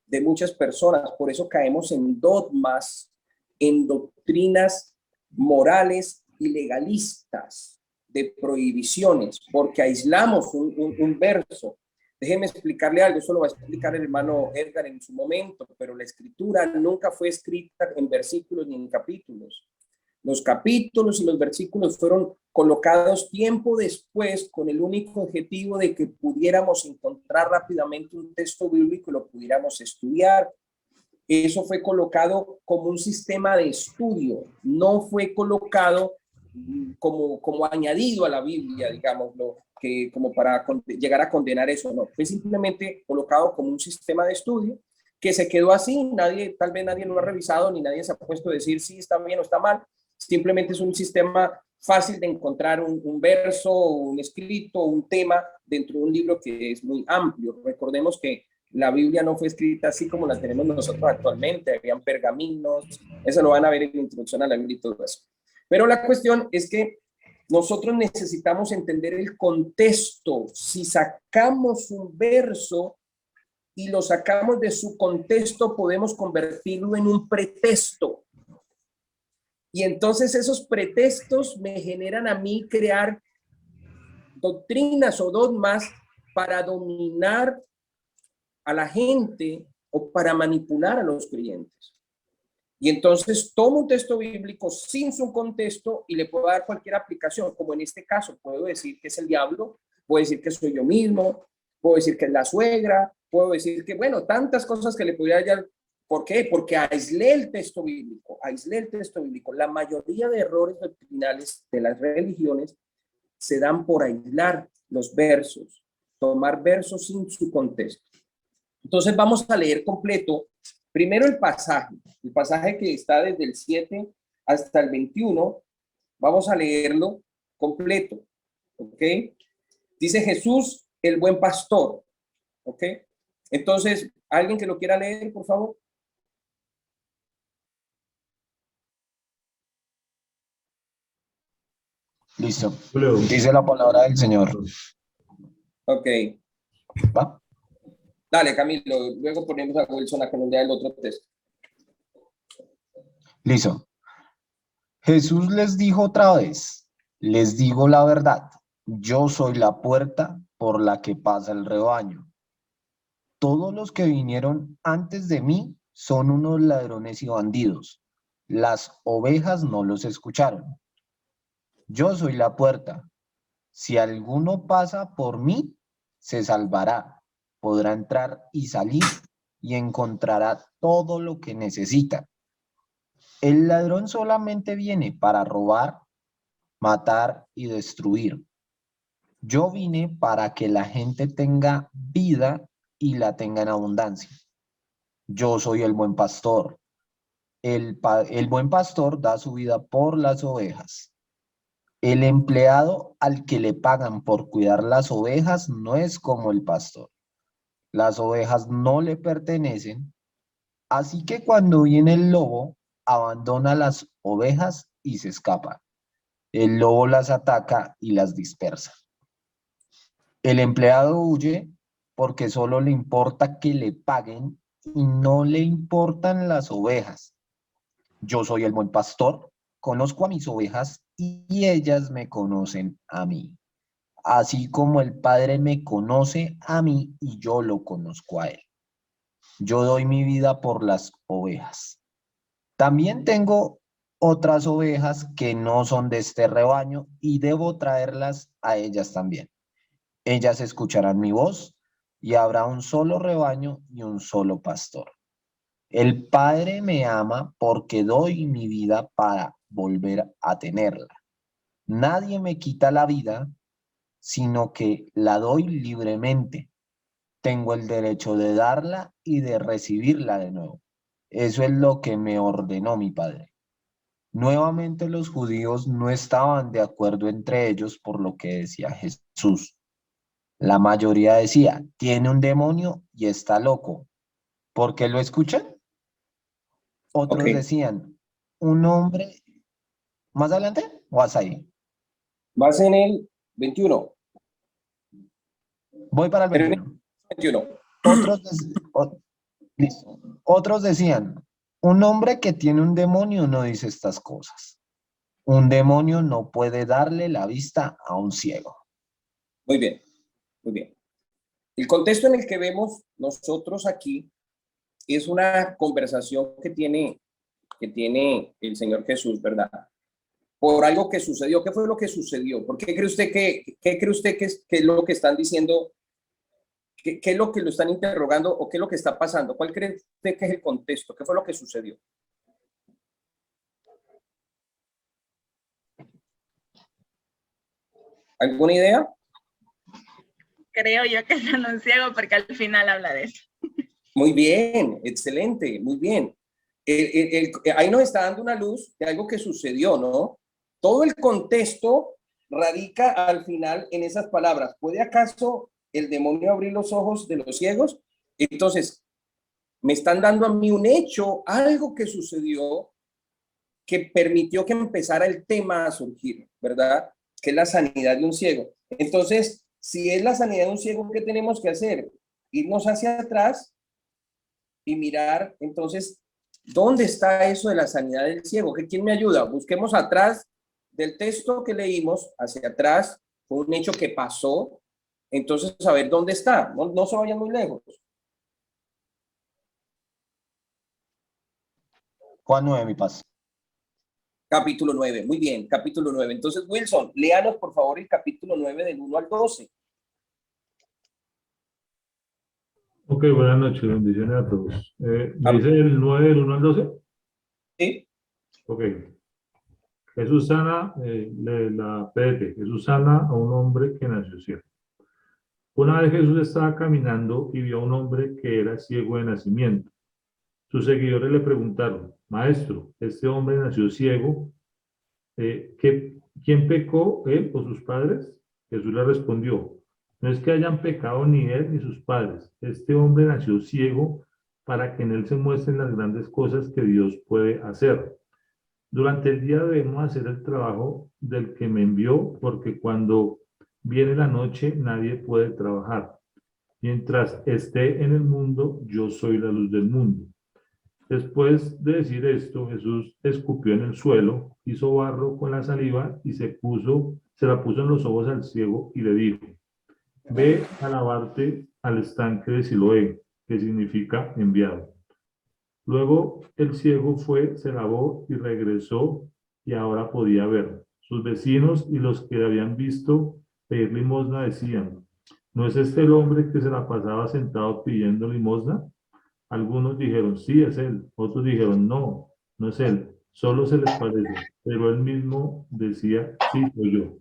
de muchas personas. Por eso caemos en dogmas, en doctrinas morales y legalistas de prohibiciones, porque aislamos un verso. Déjeme explicarle algo, eso lo va a explicar el hermano Edgar en su momento, pero la escritura nunca fue escrita en versículos ni en capítulos. Los capítulos y los versículos fueron colocados tiempo después con el único objetivo de que pudiéramos encontrar rápidamente un texto bíblico y lo pudiéramos estudiar. Eso fue colocado como un sistema de estudio, no fue colocado como añadido a la Biblia, digámoslo, que como para llegar a condenar eso, no, fue simplemente colocado como un sistema de estudio que se quedó así, tal vez nadie lo ha revisado, ni nadie se ha puesto a decir si está bien o está mal, simplemente es un sistema fácil de encontrar un verso, un escrito, un tema dentro de un libro que es muy amplio. Recordemos que la Biblia no fue escrita así como la tenemos nosotros actualmente, habían pergaminos, eso lo van a ver en la introducción a la Biblia y todo eso. Pero la cuestión es que nosotros necesitamos entender el contexto. Si sacamos un verso y lo sacamos de su contexto, podemos convertirlo en un pretexto. Y entonces esos pretextos me generan a mí crear doctrinas o dogmas para dominar a la gente o para manipular a los creyentes. Y entonces tomo un texto bíblico sin su contexto y le puedo dar cualquier aplicación, como en este caso puedo decir que es el diablo, puedo decir que soy yo mismo, puedo decir que es la suegra, puedo decir que, bueno, tantas cosas que le podría hallar. ¿Por qué? Porque aislé el texto bíblico, La mayoría de errores doctrinales de las religiones se dan por aislar los versos, tomar versos sin su contexto. Entonces vamos a leer completo primero el pasaje que está desde el 7 hasta el 21, vamos a leerlo completo, ¿ok? Dice Jesús, el buen pastor, ¿ok? Entonces, ¿alguien que lo quiera leer, por favor? Listo. Dice la palabra del Señor. Ok. ¿Va? Dale, Camilo, luego ponemos a Wilson a que nos lea el otro texto. Listo. Jesús les dijo otra vez, les digo la verdad, yo soy la puerta por la que pasa el rebaño. Todos los que vinieron antes de mí son unos ladrones y bandidos. Las ovejas no los escucharon. Yo soy la puerta. Si alguno pasa por mí, se salvará. Podrá entrar y salir y encontrará todo lo que necesita. El ladrón solamente viene para robar, matar y destruir. Yo vine para que la gente tenga vida y la tenga en abundancia. Yo soy el buen pastor. El buen pastor da su vida por las ovejas. El empleado al que le pagan por cuidar las ovejas no es como el pastor. Las ovejas no le pertenecen, así que cuando viene el lobo, abandona las ovejas y se escapa. El lobo las ataca y las dispersa. El empleado huye porque solo le importa que le paguen y no le importan las ovejas. Yo soy el buen pastor, conozco a mis ovejas y ellas me conocen a mí. así como el Padre me conoce a mí y yo lo conozco a él. Yo doy mi vida por las ovejas. También tengo otras ovejas que no son de este rebaño y debo traerlas a ellas también. Ellas escucharán mi voz y habrá un solo rebaño y un solo pastor. El Padre me ama porque doy mi vida para volver a tenerla. Nadie me quita la vida, sino que la doy libremente. Tengo el derecho de darla y de recibirla de nuevo. Eso es lo que me ordenó mi Padre. Nuevamente los judíos no estaban de acuerdo entre ellos por lo que decía Jesús. La mayoría decía, tiene un demonio y está loco. ¿Por qué lo escuchan? Ok. Otros decían, un hombre, ¿más adelante o hasta ahí? Vas en el 21. Voy para el Pero en el 21. 21. Listo. Otros decían, un hombre que tiene un demonio no dice estas cosas. Un demonio no puede darle la vista a un ciego. Muy bien, muy bien. El contexto en el que vemos nosotros aquí es una conversación que tiene el Señor Jesús, ¿verdad? Por algo que sucedió. ¿Qué fue lo que sucedió? ¿Por qué cree usted qué cree usted que es lo que están diciendo? ¿Qué es lo que lo están interrogando o qué es lo que está pasando? ¿Cuál cree usted que es el contexto? ¿Qué fue lo que sucedió? ¿Alguna idea? Creo yo que son un ciego porque al final habla de eso. Muy bien, excelente, muy bien. Ahí nos está dando una luz de algo que sucedió, ¿no? Todo el contexto radica al final en esas palabras. ¿Puede acaso el demonio abrir los ojos de los ciegos? Entonces, me están dando a mí un hecho, algo que sucedió que permitió que empezara el tema a surgir, ¿verdad? Que es la sanidad de un ciego. Entonces, si es la sanidad de un ciego, ¿qué tenemos que hacer? Irnos hacia atrás y mirar, entonces, ¿dónde está eso de la sanidad del ciego? ¿Quién me ayuda? Busquemos atrás del texto que leímos, hacia atrás, fue un hecho que pasó, entonces, a ver dónde está, no se vayan muy lejos. Juan 9, mi paz. Capítulo 9, muy bien, capítulo 9. Entonces, Wilson, léanos por favor el capítulo 9 del 1 al 12. Ok, buenas noches, bendiciones a todos. ¿Me dice el 9 del 1 al 12? Sí. Ok. Jesús sana, la PDT, Jesús sana a un hombre que nació ciego. Una vez Jesús estaba caminando y vio a un hombre que era ciego de nacimiento. Sus seguidores le preguntaron, Maestro, este hombre nació ciego, ¿quién pecó, él o sus padres? Jesús le respondió, no es que hayan pecado ni él ni sus padres. Este hombre nació ciego para que en él se muestren las grandes cosas que Dios puede hacer. Durante el día debemos hacer el trabajo del que me envió, porque cuando viene la noche nadie puede trabajar. Mientras esté en el mundo, yo soy la luz del mundo. Después de decir esto, Jesús escupió en el suelo, hizo barro con la saliva y se la puso en los ojos al ciego y le dijo, ve a lavarte al estanque de Siloé, que significa enviado. Luego el ciego fue, se lavó y regresó y ahora podía ver. Sus vecinos y los que habían visto pedir limosna decían, ¿no es este el hombre que se la pasaba sentado pidiendo limosna? Algunos dijeron, sí, es él. Otros dijeron, no, no es él. Solo se les parece. Pero él mismo decía, sí, soy yo.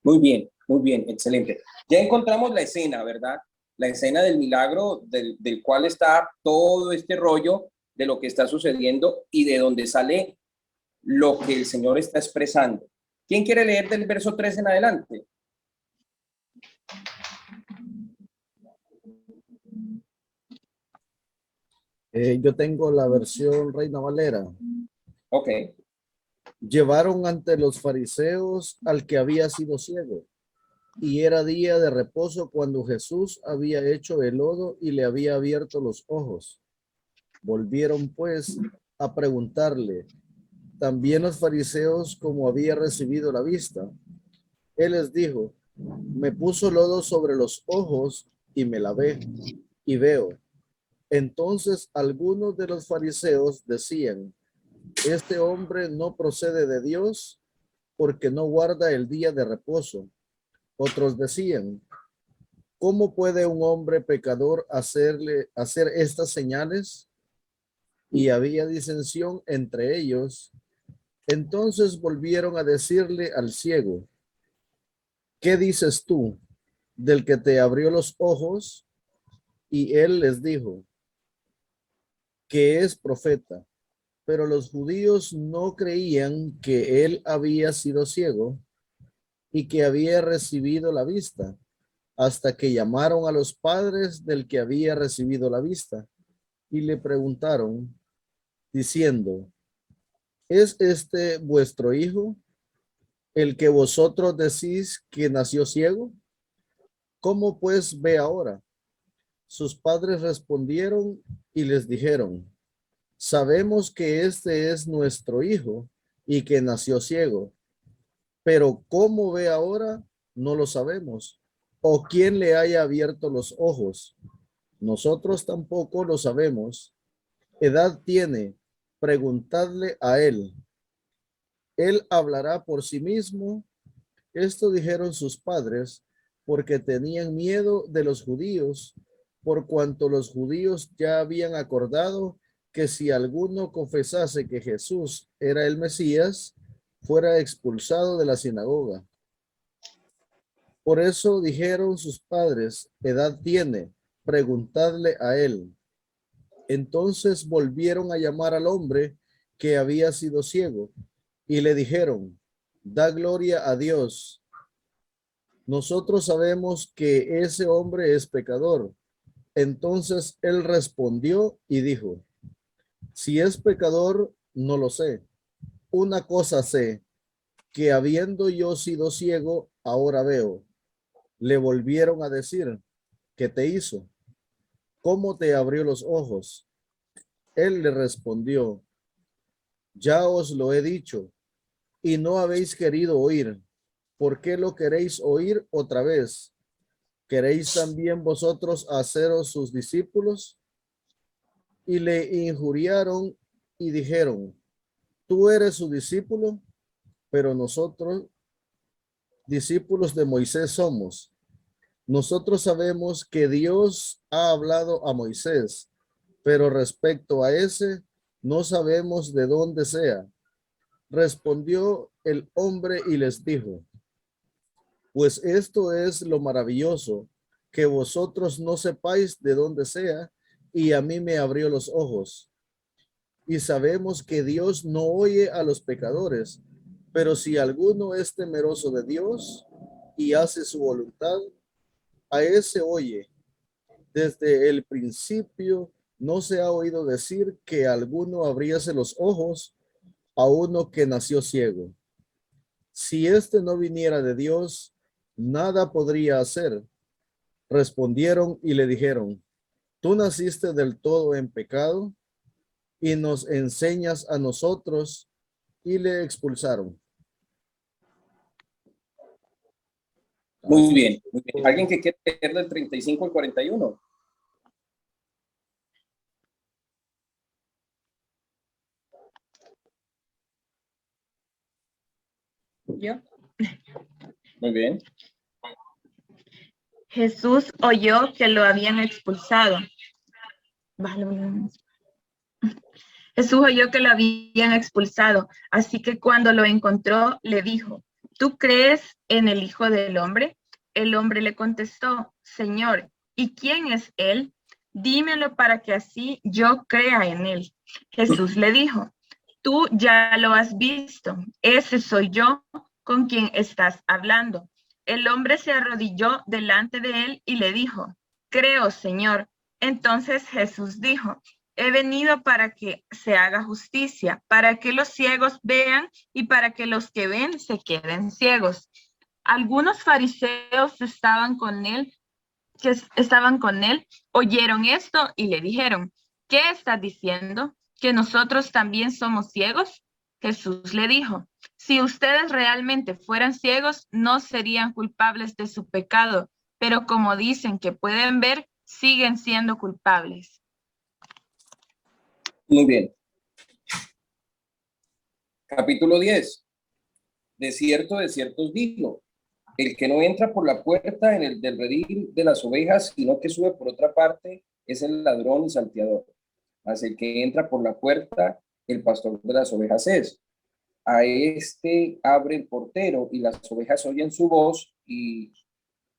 Muy bien, excelente. Ya encontramos la escena, ¿verdad? La escena del milagro del cual está todo este rollo de lo que está sucediendo y de donde sale lo que el Señor está expresando. ¿Quién quiere leer del verso 3 en adelante? Yo tengo la versión Reina Valera. Ok. Llevaron ante los fariseos al que había sido ciego, y era día de reposo cuando Jesús había hecho el lodo y le había abierto los ojos. Volvieron pues a preguntarle, ¿también los fariseos como había recibido la vista? Él les dijo, me puso lodo sobre los ojos y me lavé y veo. Entonces algunos de los fariseos decían, este hombre no procede de Dios porque no guarda el día de reposo. Otros decían, ¿cómo puede un hombre pecador hacer estas señales? Y había disensión entre ellos. Entonces volvieron a decirle al ciego, ¿qué dices tú del que te abrió los ojos? Y él les dijo, que es profeta. Pero los judíos no creían que él había sido ciego y que había recibido la vista, hasta que llamaron a los padres del que había recibido la vista y le preguntaron, diciendo, ¿es este vuestro hijo, el que vosotros decís que nació ciego? ¿Cómo pues ve ahora? Sus padres respondieron y les dijeron, sabemos que este es nuestro hijo y que nació ciego, pero cómo ve ahora no lo sabemos, o quién le haya abierto los ojos. Nosotros tampoco lo sabemos. Edad tiene, preguntadle a él. Él hablará por sí mismo. Esto dijeron sus padres porque tenían miedo de los judíos, por cuanto los judíos ya habían acordado que si alguno confesase que Jesús era el Mesías, fuera expulsado de la sinagoga. Por eso dijeron sus padres, edad tiene, preguntadle a él. Entonces volvieron a llamar al hombre que había sido ciego y le dijeron, da gloria a Dios. Nosotros sabemos que ese hombre es pecador. Entonces él respondió y dijo, si es pecador, no lo sé. Una cosa sé, que habiendo yo sido ciego, ahora veo. Le volvieron a decir, ¿qué te hizo? ¿Cómo te abrió los ojos? Él le respondió, ya os lo he dicho, y no habéis querido oír. ¿Por qué lo queréis oír otra vez? ¿Queréis también vosotros haceros sus discípulos? Y le injuriaron y dijeron, tú eres su discípulo, pero nosotros discípulos de Moisés somos. Nosotros sabemos que Dios ha hablado a Moisés, pero respecto a ese, no sabemos de dónde sea. Respondió el hombre y les dijo, pues esto es lo maravilloso, que vosotros no sepáis de dónde sea, y a mí me abrió los ojos. Y sabemos que Dios no oye a los pecadores, pero si alguno es temeroso de Dios y hace su voluntad, a ese oye. Desde el principio no se ha oído decir que alguno abriese los ojos a uno que nació ciego. Si éste no viniera de Dios, nada podría hacer. Respondieron y le dijeron, tú naciste del todo en pecado y nos enseñas a nosotros, y le expulsaron. Muy bien, muy bien. ¿Alguien que quiera leer del 35 al 41? ¿Yo? Muy bien. Jesús oyó que lo habían expulsado. Jesús oyó que lo habían expulsado, así que cuando lo encontró, le dijo, ¿tú crees en el Hijo del Hombre? El hombre le contestó, Señor, ¿y quién es él? Dímelo para que así yo crea en él. Jesús le dijo, tú ya lo has visto, ese soy yo con quien estás hablando. El hombre se arrodilló delante de él y le dijo, creo, Señor. Entonces Jesús dijo, he venido para que se haga justicia, para que los ciegos vean y para que los que ven se queden ciegos. Algunos fariseos estaban con él, oyeron esto y le dijeron, ¿qué estás diciendo? ¿Que nosotros también somos ciegos? Jesús le dijo, si ustedes realmente fueran ciegos, no serían culpables de su pecado, pero como dicen que pueden ver, siguen siendo culpables. Muy bien. Capítulo 10. De cierto os digo, el que no entra por la puerta en el del redil de las ovejas, sino que sube por otra parte, es el ladrón y salteador. Mas el que entra por la puerta, el pastor de las ovejas es. A este abre el portero y las ovejas oyen su voz y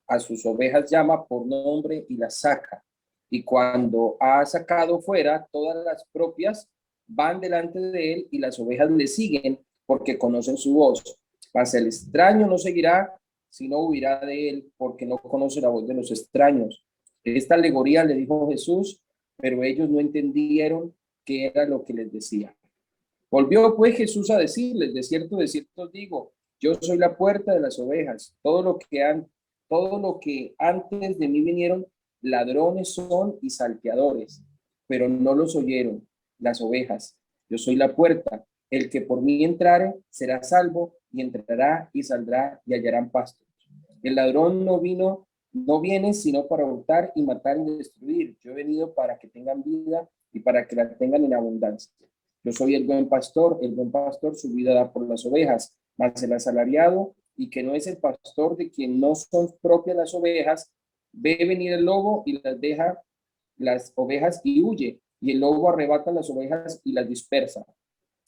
a sus ovejas llama por nombre y las saca. Y cuando ha sacado fuera, todas las propias van delante de él y las ovejas le siguen porque conocen su voz. Mas el extraño no seguirá, sino huirá de él porque no conoce la voz de los extraños. Esta alegoría le dijo Jesús, pero ellos no entendieron qué era lo que les decía. Volvió pues Jesús a decirles, de cierto os digo, yo soy la puerta de las ovejas. Todo lo que antes de mí vinieron, ladrones son y salteadores, pero no los oyeron las ovejas. Yo soy la puerta. El que por mí entrare será salvo y entrará y saldrá y hallarán pasto. El ladrón no viene sino para hurtar y matar y destruir. Yo he venido para que tengan vida y para que la tengan en abundancia. Yo soy el buen pastor su vida da por las ovejas, mas el asalariado y que no es el pastor de quien no son propias las ovejas, ve venir el lobo y las deja las ovejas y huye, y el lobo arrebata las ovejas y las dispersa.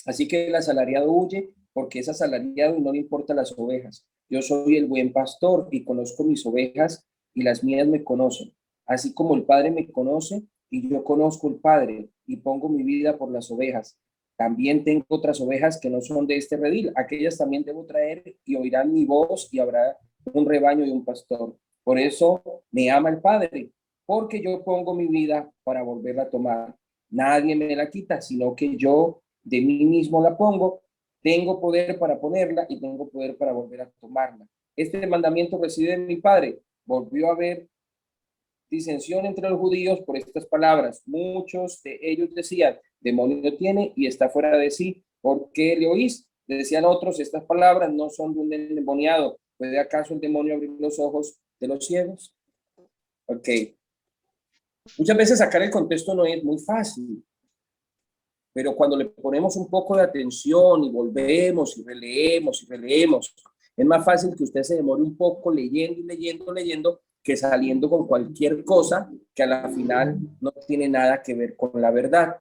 Así que el asalariado huye porque es asalariado y no le importan las ovejas. Yo soy el buen pastor y conozco mis ovejas y las mías me conocen. Así como el Padre me conoce y yo conozco al Padre y pongo mi vida por las ovejas. También tengo otras ovejas que no son de este redil. Aquellas también debo traer y oirán mi voz y habrá un rebaño y un pastor. Por eso me ama el Padre, porque yo pongo mi vida para volverla a tomar. Nadie me la quita, sino que yo de mí mismo la pongo. Tengo poder para ponerla y tengo poder para volver a tomarla. Este mandamiento reside en mi Padre. Volvió a haber disensión entre los judíos por estas palabras. Muchos de ellos decían, demonio tiene y está fuera de sí. ¿Por qué le oís? Le decían otros, estas palabras no son de un endemoniado. ¿Puede acaso el demonio abrir los ojos de los ciegos? Ok. Muchas veces sacar el contexto no es muy fácil, pero cuando le ponemos un poco de atención y volvemos y releemos, es más fácil que usted se demore un poco leyendo, que saliendo con cualquier cosa que a la final no tiene nada que ver con la verdad.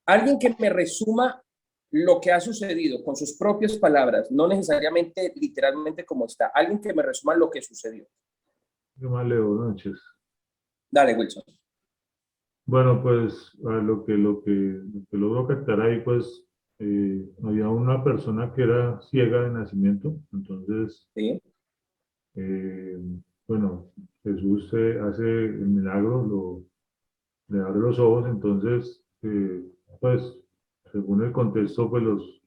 Alguien que me resuma lo que ha sucedido con sus propias palabras, no necesariamente literalmente como está, alguien que me resuma lo que sucedió. Yo más leo, noches. Dale, Wilson. Bueno, pues lo que logro captar ahí, pues había una persona que era ciega de nacimiento, entonces, ¿Sí? bueno, Jesús hace el milagro, le abre los ojos, entonces, pues, según el contexto, pues los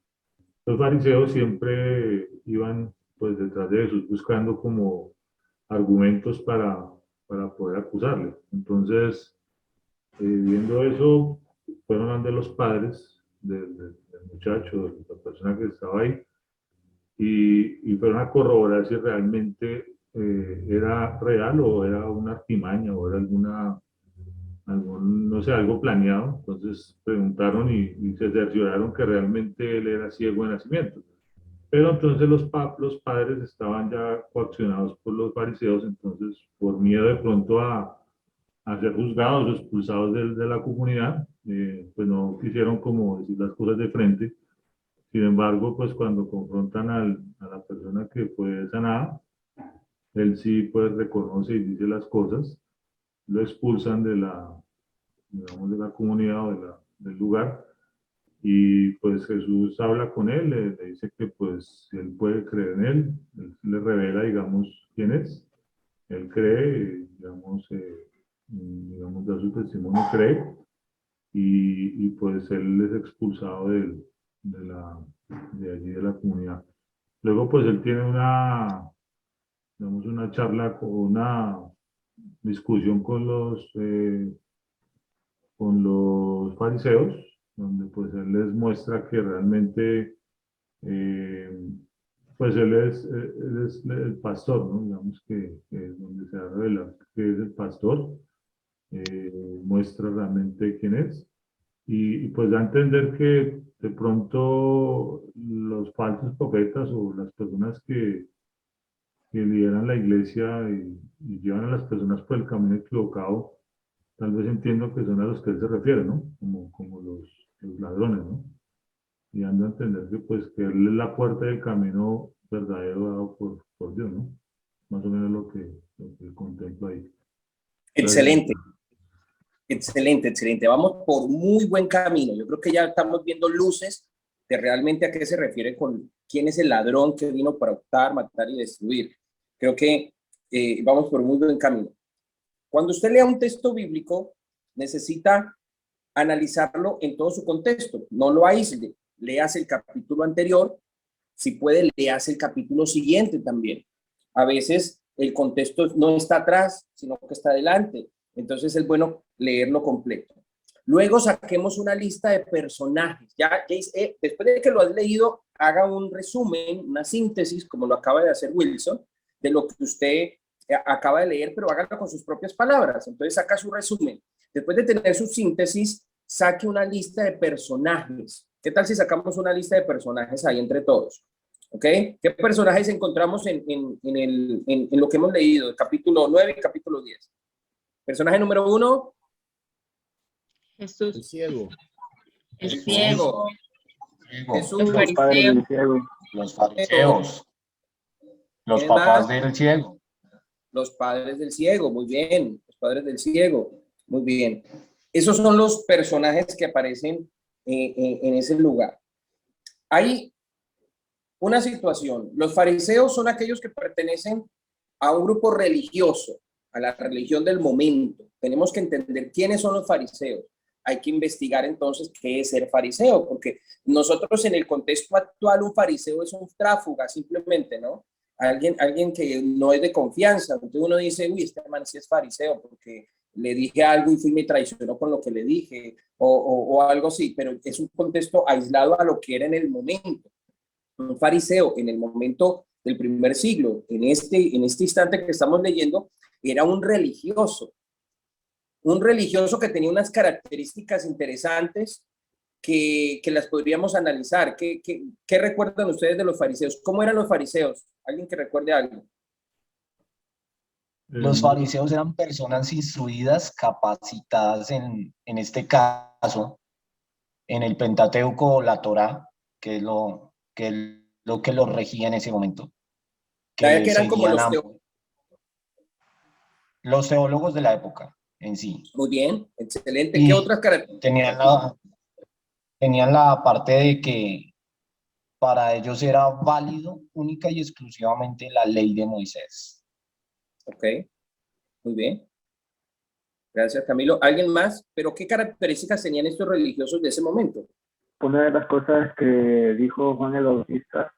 fariseos siempre iban, pues, detrás de Jesús buscando como argumentos para poder acusarle. Entonces, viendo eso, fueron ante los padres del muchacho, de la persona que estaba ahí, y fueron a corroborar si realmente era real o era una artimaña o era no sé, algo planeado. Entonces preguntaron y se cercioraron que realmente él era ciego de nacimiento. Pero entonces los padres estaban ya coaccionados por los fariseos, entonces por miedo de pronto a ser juzgados o expulsados de la comunidad, pues no quisieron como decir las cosas de frente. Sin embargo, pues cuando confrontan a la persona que fue sanada, él sí pues reconoce y dice las cosas, lo expulsan digamos, de la comunidad o del lugar, y pues Jesús habla con él, le dice que pues si él puede creer en él le revela, digamos, quién es. Él cree, digamos, da su testimonio, cree, y pues él es expulsado de allí de la comunidad. Luego pues él tiene digamos, una charla, una discusión con los fariseos, donde pues él les muestra que realmente pues él es el pastor, ¿no? Digamos que es donde se revela que es el pastor, muestra realmente quién es y pues da a entender que de pronto los falsos profetas o las personas que lideran la iglesia y llevan a las personas por el camino equivocado, tal vez entiendo que son a los que él se refiere, ¿no? Como los ladrones, ¿no? Y dando a entender que pues que él es la puerta del camino verdadero dado por Dios, ¿no? Más o menos lo que contemplo ahí. Excelente, excelente, excelente. Vamos por muy buen camino. Yo creo que ya estamos viendo luces de realmente a qué se refiere con quién es el ladrón que vino para hurtar, matar y destruir. Creo que vamos por muy buen camino. Cuando usted lea un texto bíblico, necesita analizarlo en todo su contexto. No lo aísle. Léase el capítulo anterior. Si puede, léase el capítulo siguiente también. A veces el contexto no está atrás, sino que está adelante. Entonces es bueno leerlo completo. Luego saquemos una lista de personajes. Después de que lo has leído, haga un resumen, una síntesis, como lo acaba de hacer Wilson, de lo que usted acaba de leer, pero hágalo con sus propias palabras. Entonces saca su resumen. Después de tener su síntesis, saque una lista de personajes. ¿Qué tal si sacamos una lista de personajes ahí entre todos? ¿Ok? ¿Qué personajes encontramos en lo que hemos leído, el capítulo 9 y capítulo 10? Personaje número 1. Jesús. El ciego. El ciego. Jesús. El fariseo. Los fariseos. Los papás del ciego. Los padres del ciego, muy bien. Los padres del ciego, muy bien. Esos son los personajes que aparecen en ese lugar. Hay una situación. Los fariseos son aquellos que pertenecen a un grupo religioso, a la religión del momento. Tenemos que entender quiénes son los fariseos. Hay que investigar entonces qué es ser fariseo, porque nosotros en el contexto actual un fariseo es un tráfuga simplemente, ¿no? Alguien que no es de confianza. Entonces uno dice, uy, este man sí es fariseo porque le dije algo y fui y me traicionó con lo que le dije o algo así, pero es un contexto aislado a lo que era en el momento. Un fariseo en el momento del primer siglo, en este instante que estamos leyendo, era un religioso que tenía unas características interesantes que las podríamos analizar. ¿Qué recuerdan ustedes de los fariseos? ¿Cómo eran los fariseos? ¿Alguien que recuerde algo? Los fariseos eran personas instruidas, capacitadas en este caso, en el Pentateuco o la Torá, que es lo que los regía en ese momento. Que eran como los teólogos de la época en sí. Muy bien, excelente. ¿Qué otras características? Tenían la parte de que para ellos era válido única y exclusivamente la ley de Moisés. Ok, muy bien. Gracias, Camilo. ¿Alguien más? ¿Pero qué características tenían estos religiosos de ese momento? Una de las cosas que dijo Juan el Bautista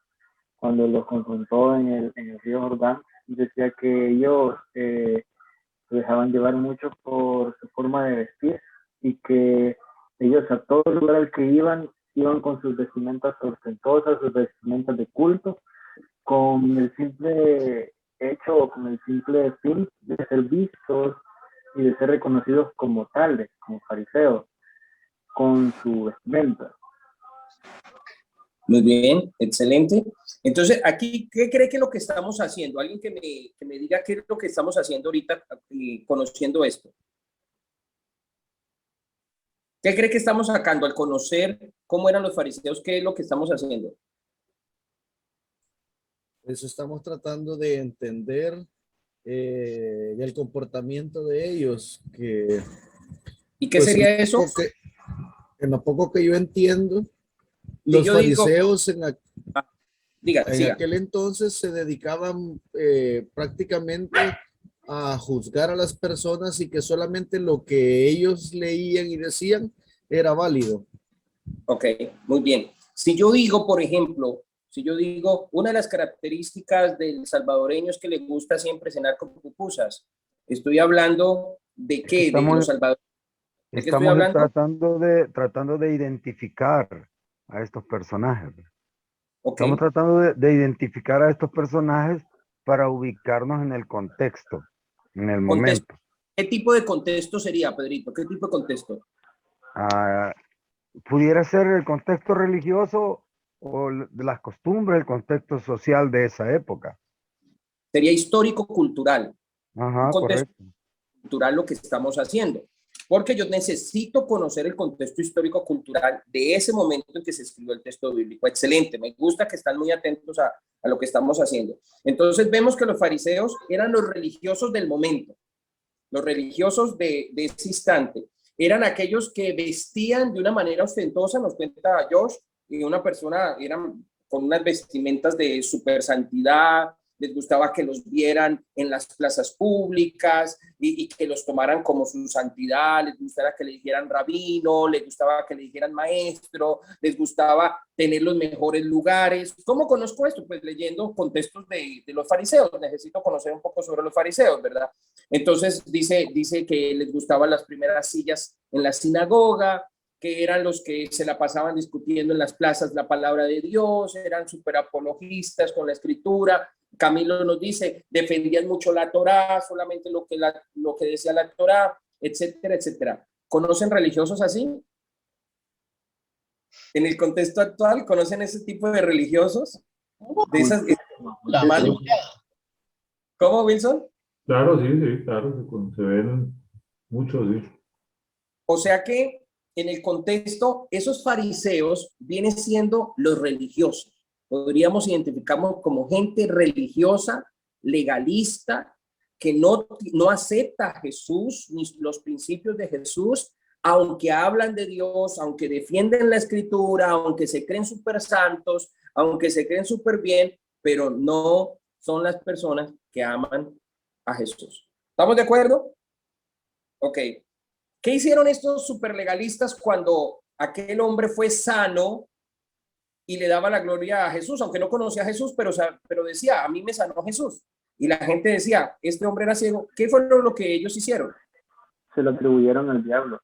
cuando los confrontó en el río Jordán, decía que ellos se dejaban llevar mucho por su forma de vestir y que ellos a todo lugar al que iban con sus vestimentas ostentosas, sus vestimentas de culto, con el simple hecho, con el simple fin de ser vistos y de ser reconocidos como tales, como fariseos, con su vestimenta. Muy bien, excelente. Entonces, aquí, ¿qué cree que es lo que estamos haciendo? Alguien que me diga qué es lo que estamos haciendo ahorita conociendo esto. ¿Qué cree que estamos sacando al conocer cómo eran los fariseos? ¿Qué es lo que estamos haciendo? Eso estamos tratando de entender el comportamiento de ellos. ¿Y qué sería eso? En lo poco que yo entiendo, los fariseos en aquel entonces se dedicaban prácticamente a juzgar a las personas y que solamente lo que ellos leían y decían era válido. Ok, muy bien. Si yo digo, por ejemplo, una de las características del salvadoreño es que le gusta siempre cenar con pupusas. Estoy hablando de qué, de los salvadoreños. ¿De qué estoy hablando? tratando de identificar a estos personajes. Ok. Estamos tratando de identificar a estos personajes para ubicarnos en el contexto, en el Contexto. momento. ¿Qué tipo de contexto sería, Pedrito? ¿Qué tipo de contexto? Pudiera ser el contexto religioso o de las costumbres, el contexto social de esa época. Sería histórico-cultural. Ajá, Un contexto correcto. cultural lo que estamos haciendo. Porque yo necesito conocer el contexto histórico-cultural de ese momento en que se escribió el texto bíblico. Excelente, me gusta que están muy atentos a lo que estamos haciendo. Entonces vemos que los fariseos eran los religiosos del momento. Los religiosos de ese instante eran aquellos que vestían de una manera ostentosa, nos cuenta Josh, y una persona eran con unas vestimentas de super santidad, les gustaba que los vieran en las plazas públicas y que los tomaran como su santidad, les gustaba que le dijeran rabino, les gustaba que le dijeran maestro, les gustaba tener los mejores lugares. ¿Cómo conozco esto? Pues leyendo contextos de los fariseos, necesito conocer un poco sobre los fariseos, ¿verdad? Entonces dice que les gustaban las primeras sillas en la sinagoga, que eran los que se la pasaban discutiendo en las plazas la palabra de Dios, eran súper apologistas con la escritura. Camilo nos dice, defendían mucho la Torá, solamente lo que decía la Torá, etcétera, etcétera. ¿Conocen religiosos así? En el contexto actual, ¿conocen ese tipo de religiosos? De esas, La mayoría. ¿Cómo, Wilson? Claro, sí, claro, se ven muchos, sí. O sea que en el contexto, esos fariseos vienen siendo los religiosos. Podríamos identificarnos como gente religiosa, legalista, que no acepta a Jesús ni los principios de Jesús, aunque hablan de Dios, aunque defienden la escritura, aunque se creen súper santos, aunque se creen súper bien, pero no son las personas que aman a Jesús. ¿Estamos de acuerdo? Ok. ¿Qué hicieron estos superlegalistas cuando aquel hombre fue sano y le daba la gloria a Jesús, aunque no conocía a Jesús, pero decía, a mí me sanó Jesús? Y la gente decía, este hombre era ciego. ¿Qué fue lo que ellos hicieron? Se lo atribuyeron al diablo.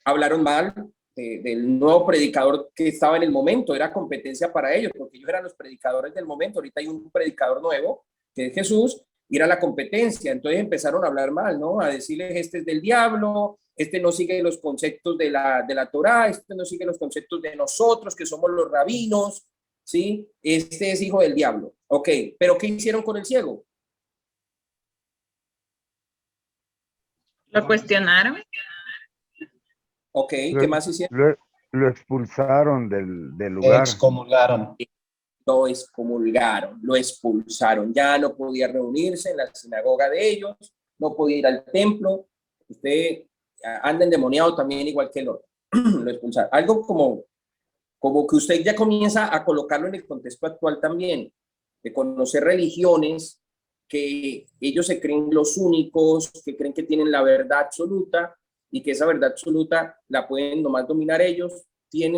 Hablaron mal del nuevo predicador que estaba en el momento. Era competencia para ellos, porque ellos eran los predicadores del momento. Ahorita hay un predicador nuevo, que es Jesús, y era la competencia. Entonces empezaron a hablar mal, ¿no? A decirles, este es del diablo, este no sigue los conceptos de la Torá, este no sigue los conceptos de nosotros, que somos los rabinos, ¿sí? Este es hijo del diablo. Ok, pero ¿qué hicieron con el ciego? ¿Lo cuestionaron? Ok, ¿qué más hicieron? Lo expulsaron del lugar. Excomulgaron. Lo excomulgaron, lo expulsaron. Ya no podía reunirse en la sinagoga de ellos, no podía ir al templo. Usted anda endemoniado también igual que el otro. Lo expulsaron. Algo como que usted ya comienza a colocarlo en el contexto actual también, de conocer religiones que ellos se creen los únicos, que creen que tienen la verdad absoluta y que esa verdad absoluta la pueden nomás dominar ellos.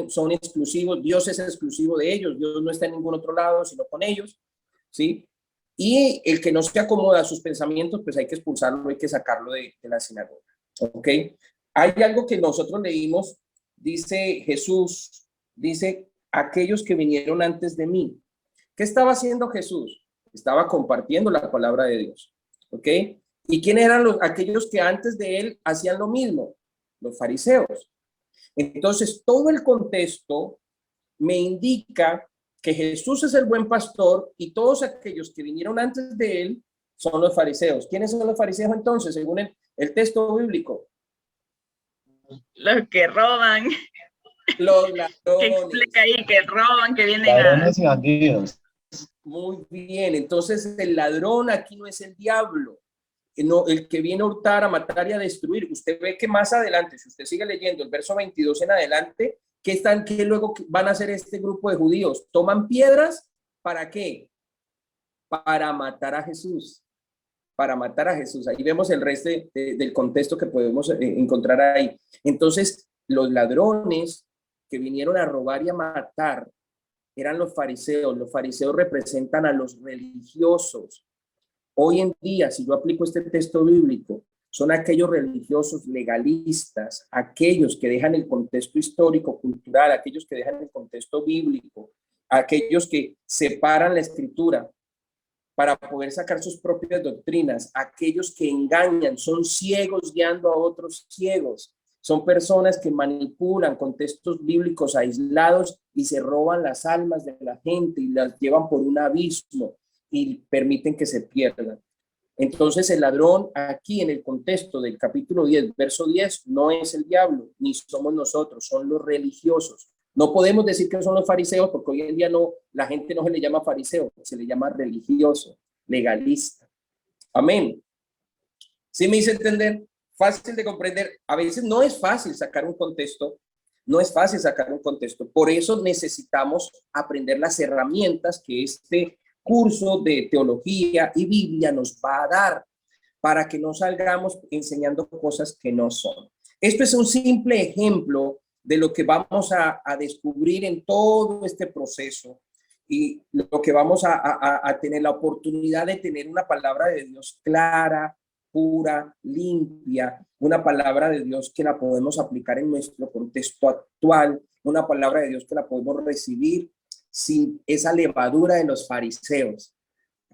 Son exclusivos, Dios es exclusivo de ellos, Dios no está en ningún otro lado sino con ellos, ¿sí? Y el que no se acomoda a sus pensamientos, pues hay que expulsarlo, hay que sacarlo de la sinagoga, ¿ok? Hay algo que nosotros leímos, dice Jesús, dice, aquellos que vinieron antes de mí. ¿Qué estaba haciendo Jesús? Estaba compartiendo la palabra de Dios, ¿ok? ¿Y quién eran aquellos que antes de él hacían lo mismo? Los fariseos. Entonces, todo el contexto me indica que Jesús es el buen pastor y todos aquellos que vinieron antes de él son los fariseos. ¿Quiénes son los fariseos entonces, según el texto bíblico? Los que roban. Los ladrones. Que explica ahí, que roban, que vienen ladrones y bandidos. Muy bien, entonces el ladrón aquí no es el diablo. No, el que viene a hurtar, a matar y a destruir. Usted ve que más adelante, si usted sigue leyendo el verso 22 en adelante, ¿qué luego van a hacer este grupo de judíos? ¿Toman piedras? ¿Para qué? Para matar a Jesús. Para matar a Jesús. Ahí vemos el resto del contexto que podemos encontrar ahí. Entonces, los ladrones que vinieron a robar y a matar eran los fariseos. Los fariseos representan a los religiosos. Hoy en día, si yo aplico este texto bíblico son aquellos religiosos legalistas, aquellos que dejan el contexto histórico, cultural, aquellos que dejan el contexto bíblico, aquellos que separan la escritura para poder sacar sus propias doctrinas, aquellos que engañan, son ciegos guiando a otros ciegos, son personas que manipulan contextos bíblicos aislados y se roban las almas de la gente y las llevan por un abismo y permiten que se pierdan. Entonces el ladrón aquí en el contexto del capítulo 10, verso 10, no es el diablo, ni somos nosotros, son los religiosos. No podemos decir que son los fariseos porque hoy en día no, la gente no se le llama fariseo, se le llama religioso, legalista. Amén. ¿Sí me hice entender? Fácil de comprender. A veces no es fácil sacar un contexto, no es fácil sacar un contexto. Por eso necesitamos aprender las herramientas que este curso de teología y Biblia nos va a dar para que no salgamos enseñando cosas que no son. Esto es un simple ejemplo de lo que vamos a descubrir en todo este proceso y lo que vamos a tener la oportunidad de tener una palabra de Dios clara, pura, limpia, una palabra de Dios que la podemos aplicar en nuestro contexto actual, una palabra de Dios que la podemos recibir sin esa levadura de los fariseos.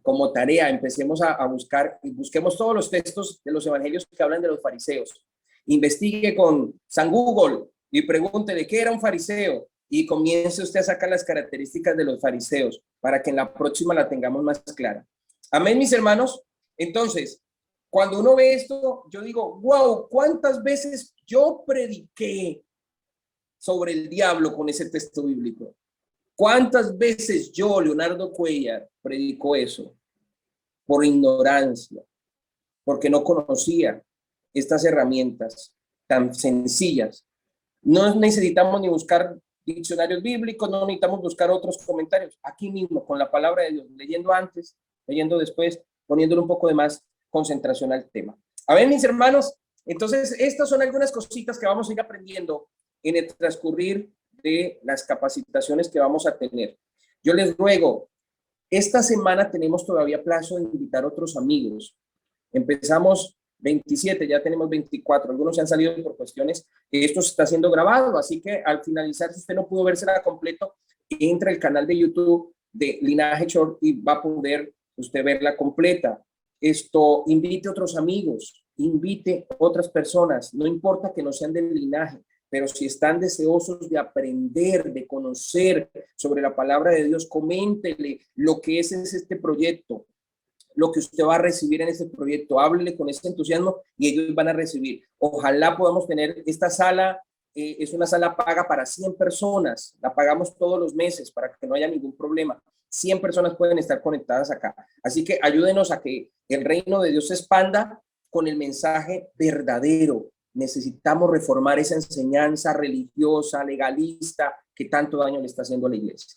Como tarea, empecemos a buscar y busquemos todos los textos de los evangelios que hablan de los fariseos. Investigue con San Google y pregunte de qué era un fariseo y comience usted a sacar las características de los fariseos para que en la próxima la tengamos más clara. Amén, mis hermanos. Entonces, cuando uno ve esto, yo digo, wow, ¿cuántas veces yo prediqué sobre el diablo con ese texto bíblico? ¿Cuántas veces yo, Leonardo Cuellar, predicó eso? Por ignorancia, porque no conocía estas herramientas tan sencillas. No necesitamos ni buscar diccionarios bíblicos, no necesitamos buscar otros comentarios. Aquí mismo, con la palabra de Dios, leyendo antes, leyendo después, poniéndole un poco de más concentración al tema. A ver, mis hermanos, entonces estas son algunas cositas que vamos a ir aprendiendo en el transcurrir de las capacitaciones que vamos a tener. Yo les ruego, esta semana tenemos todavía plazo de invitar a otros amigos. Empezamos 27, ya tenemos 24, algunos se han salido por cuestiones, esto se está siendo grabado, así que al finalizar, si usted no pudo vérsela completo, entra al canal de YouTube de Linaje Church y va a poder usted verla completa. Esto, invite a otros amigos, invite a otras personas, no importa que no sean del linaje, pero si están deseosos de aprender, de conocer sobre la palabra de Dios, coméntele lo que es este proyecto, lo que usted va a recibir en este proyecto, háblele con ese entusiasmo y ellos van a recibir. Ojalá podamos tener esta sala, es una sala paga para 100 personas, la pagamos todos los meses para que no haya ningún problema. 100 personas pueden estar conectadas acá. Así que ayúdenos a que el reino de Dios se expanda con el mensaje verdadero. Necesitamos reformar esa enseñanza religiosa, legalista, que tanto daño le está haciendo a la iglesia.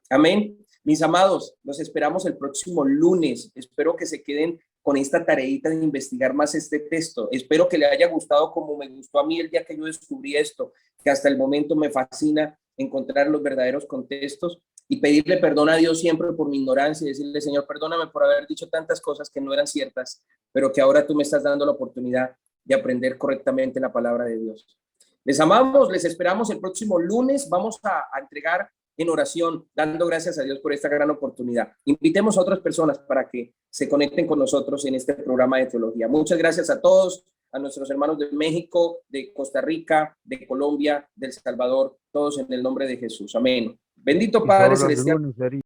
Amén. Mis amados, los esperamos el próximo lunes. Espero que se queden con esta tareita de investigar más este texto. Espero que le haya gustado como me gustó a mí el día que yo descubrí esto, que hasta el momento me fascina encontrar los verdaderos contextos y pedirle perdón a Dios siempre por mi ignorancia y decirle, Señor, perdóname por haber dicho tantas cosas que no eran ciertas, pero que ahora tú me estás dando la oportunidad de aprender correctamente la palabra de Dios. Les amamos, les esperamos el próximo lunes. Vamos a entregar en oración, dando gracias a Dios por esta gran oportunidad. Invitemos a otras personas para que se conecten con nosotros en este programa de teología. Muchas gracias a todos, a nuestros hermanos de México, de Costa Rica, de Colombia, de El Salvador, todos en el nombre de Jesús. Amén. Bendito Padre Celestial.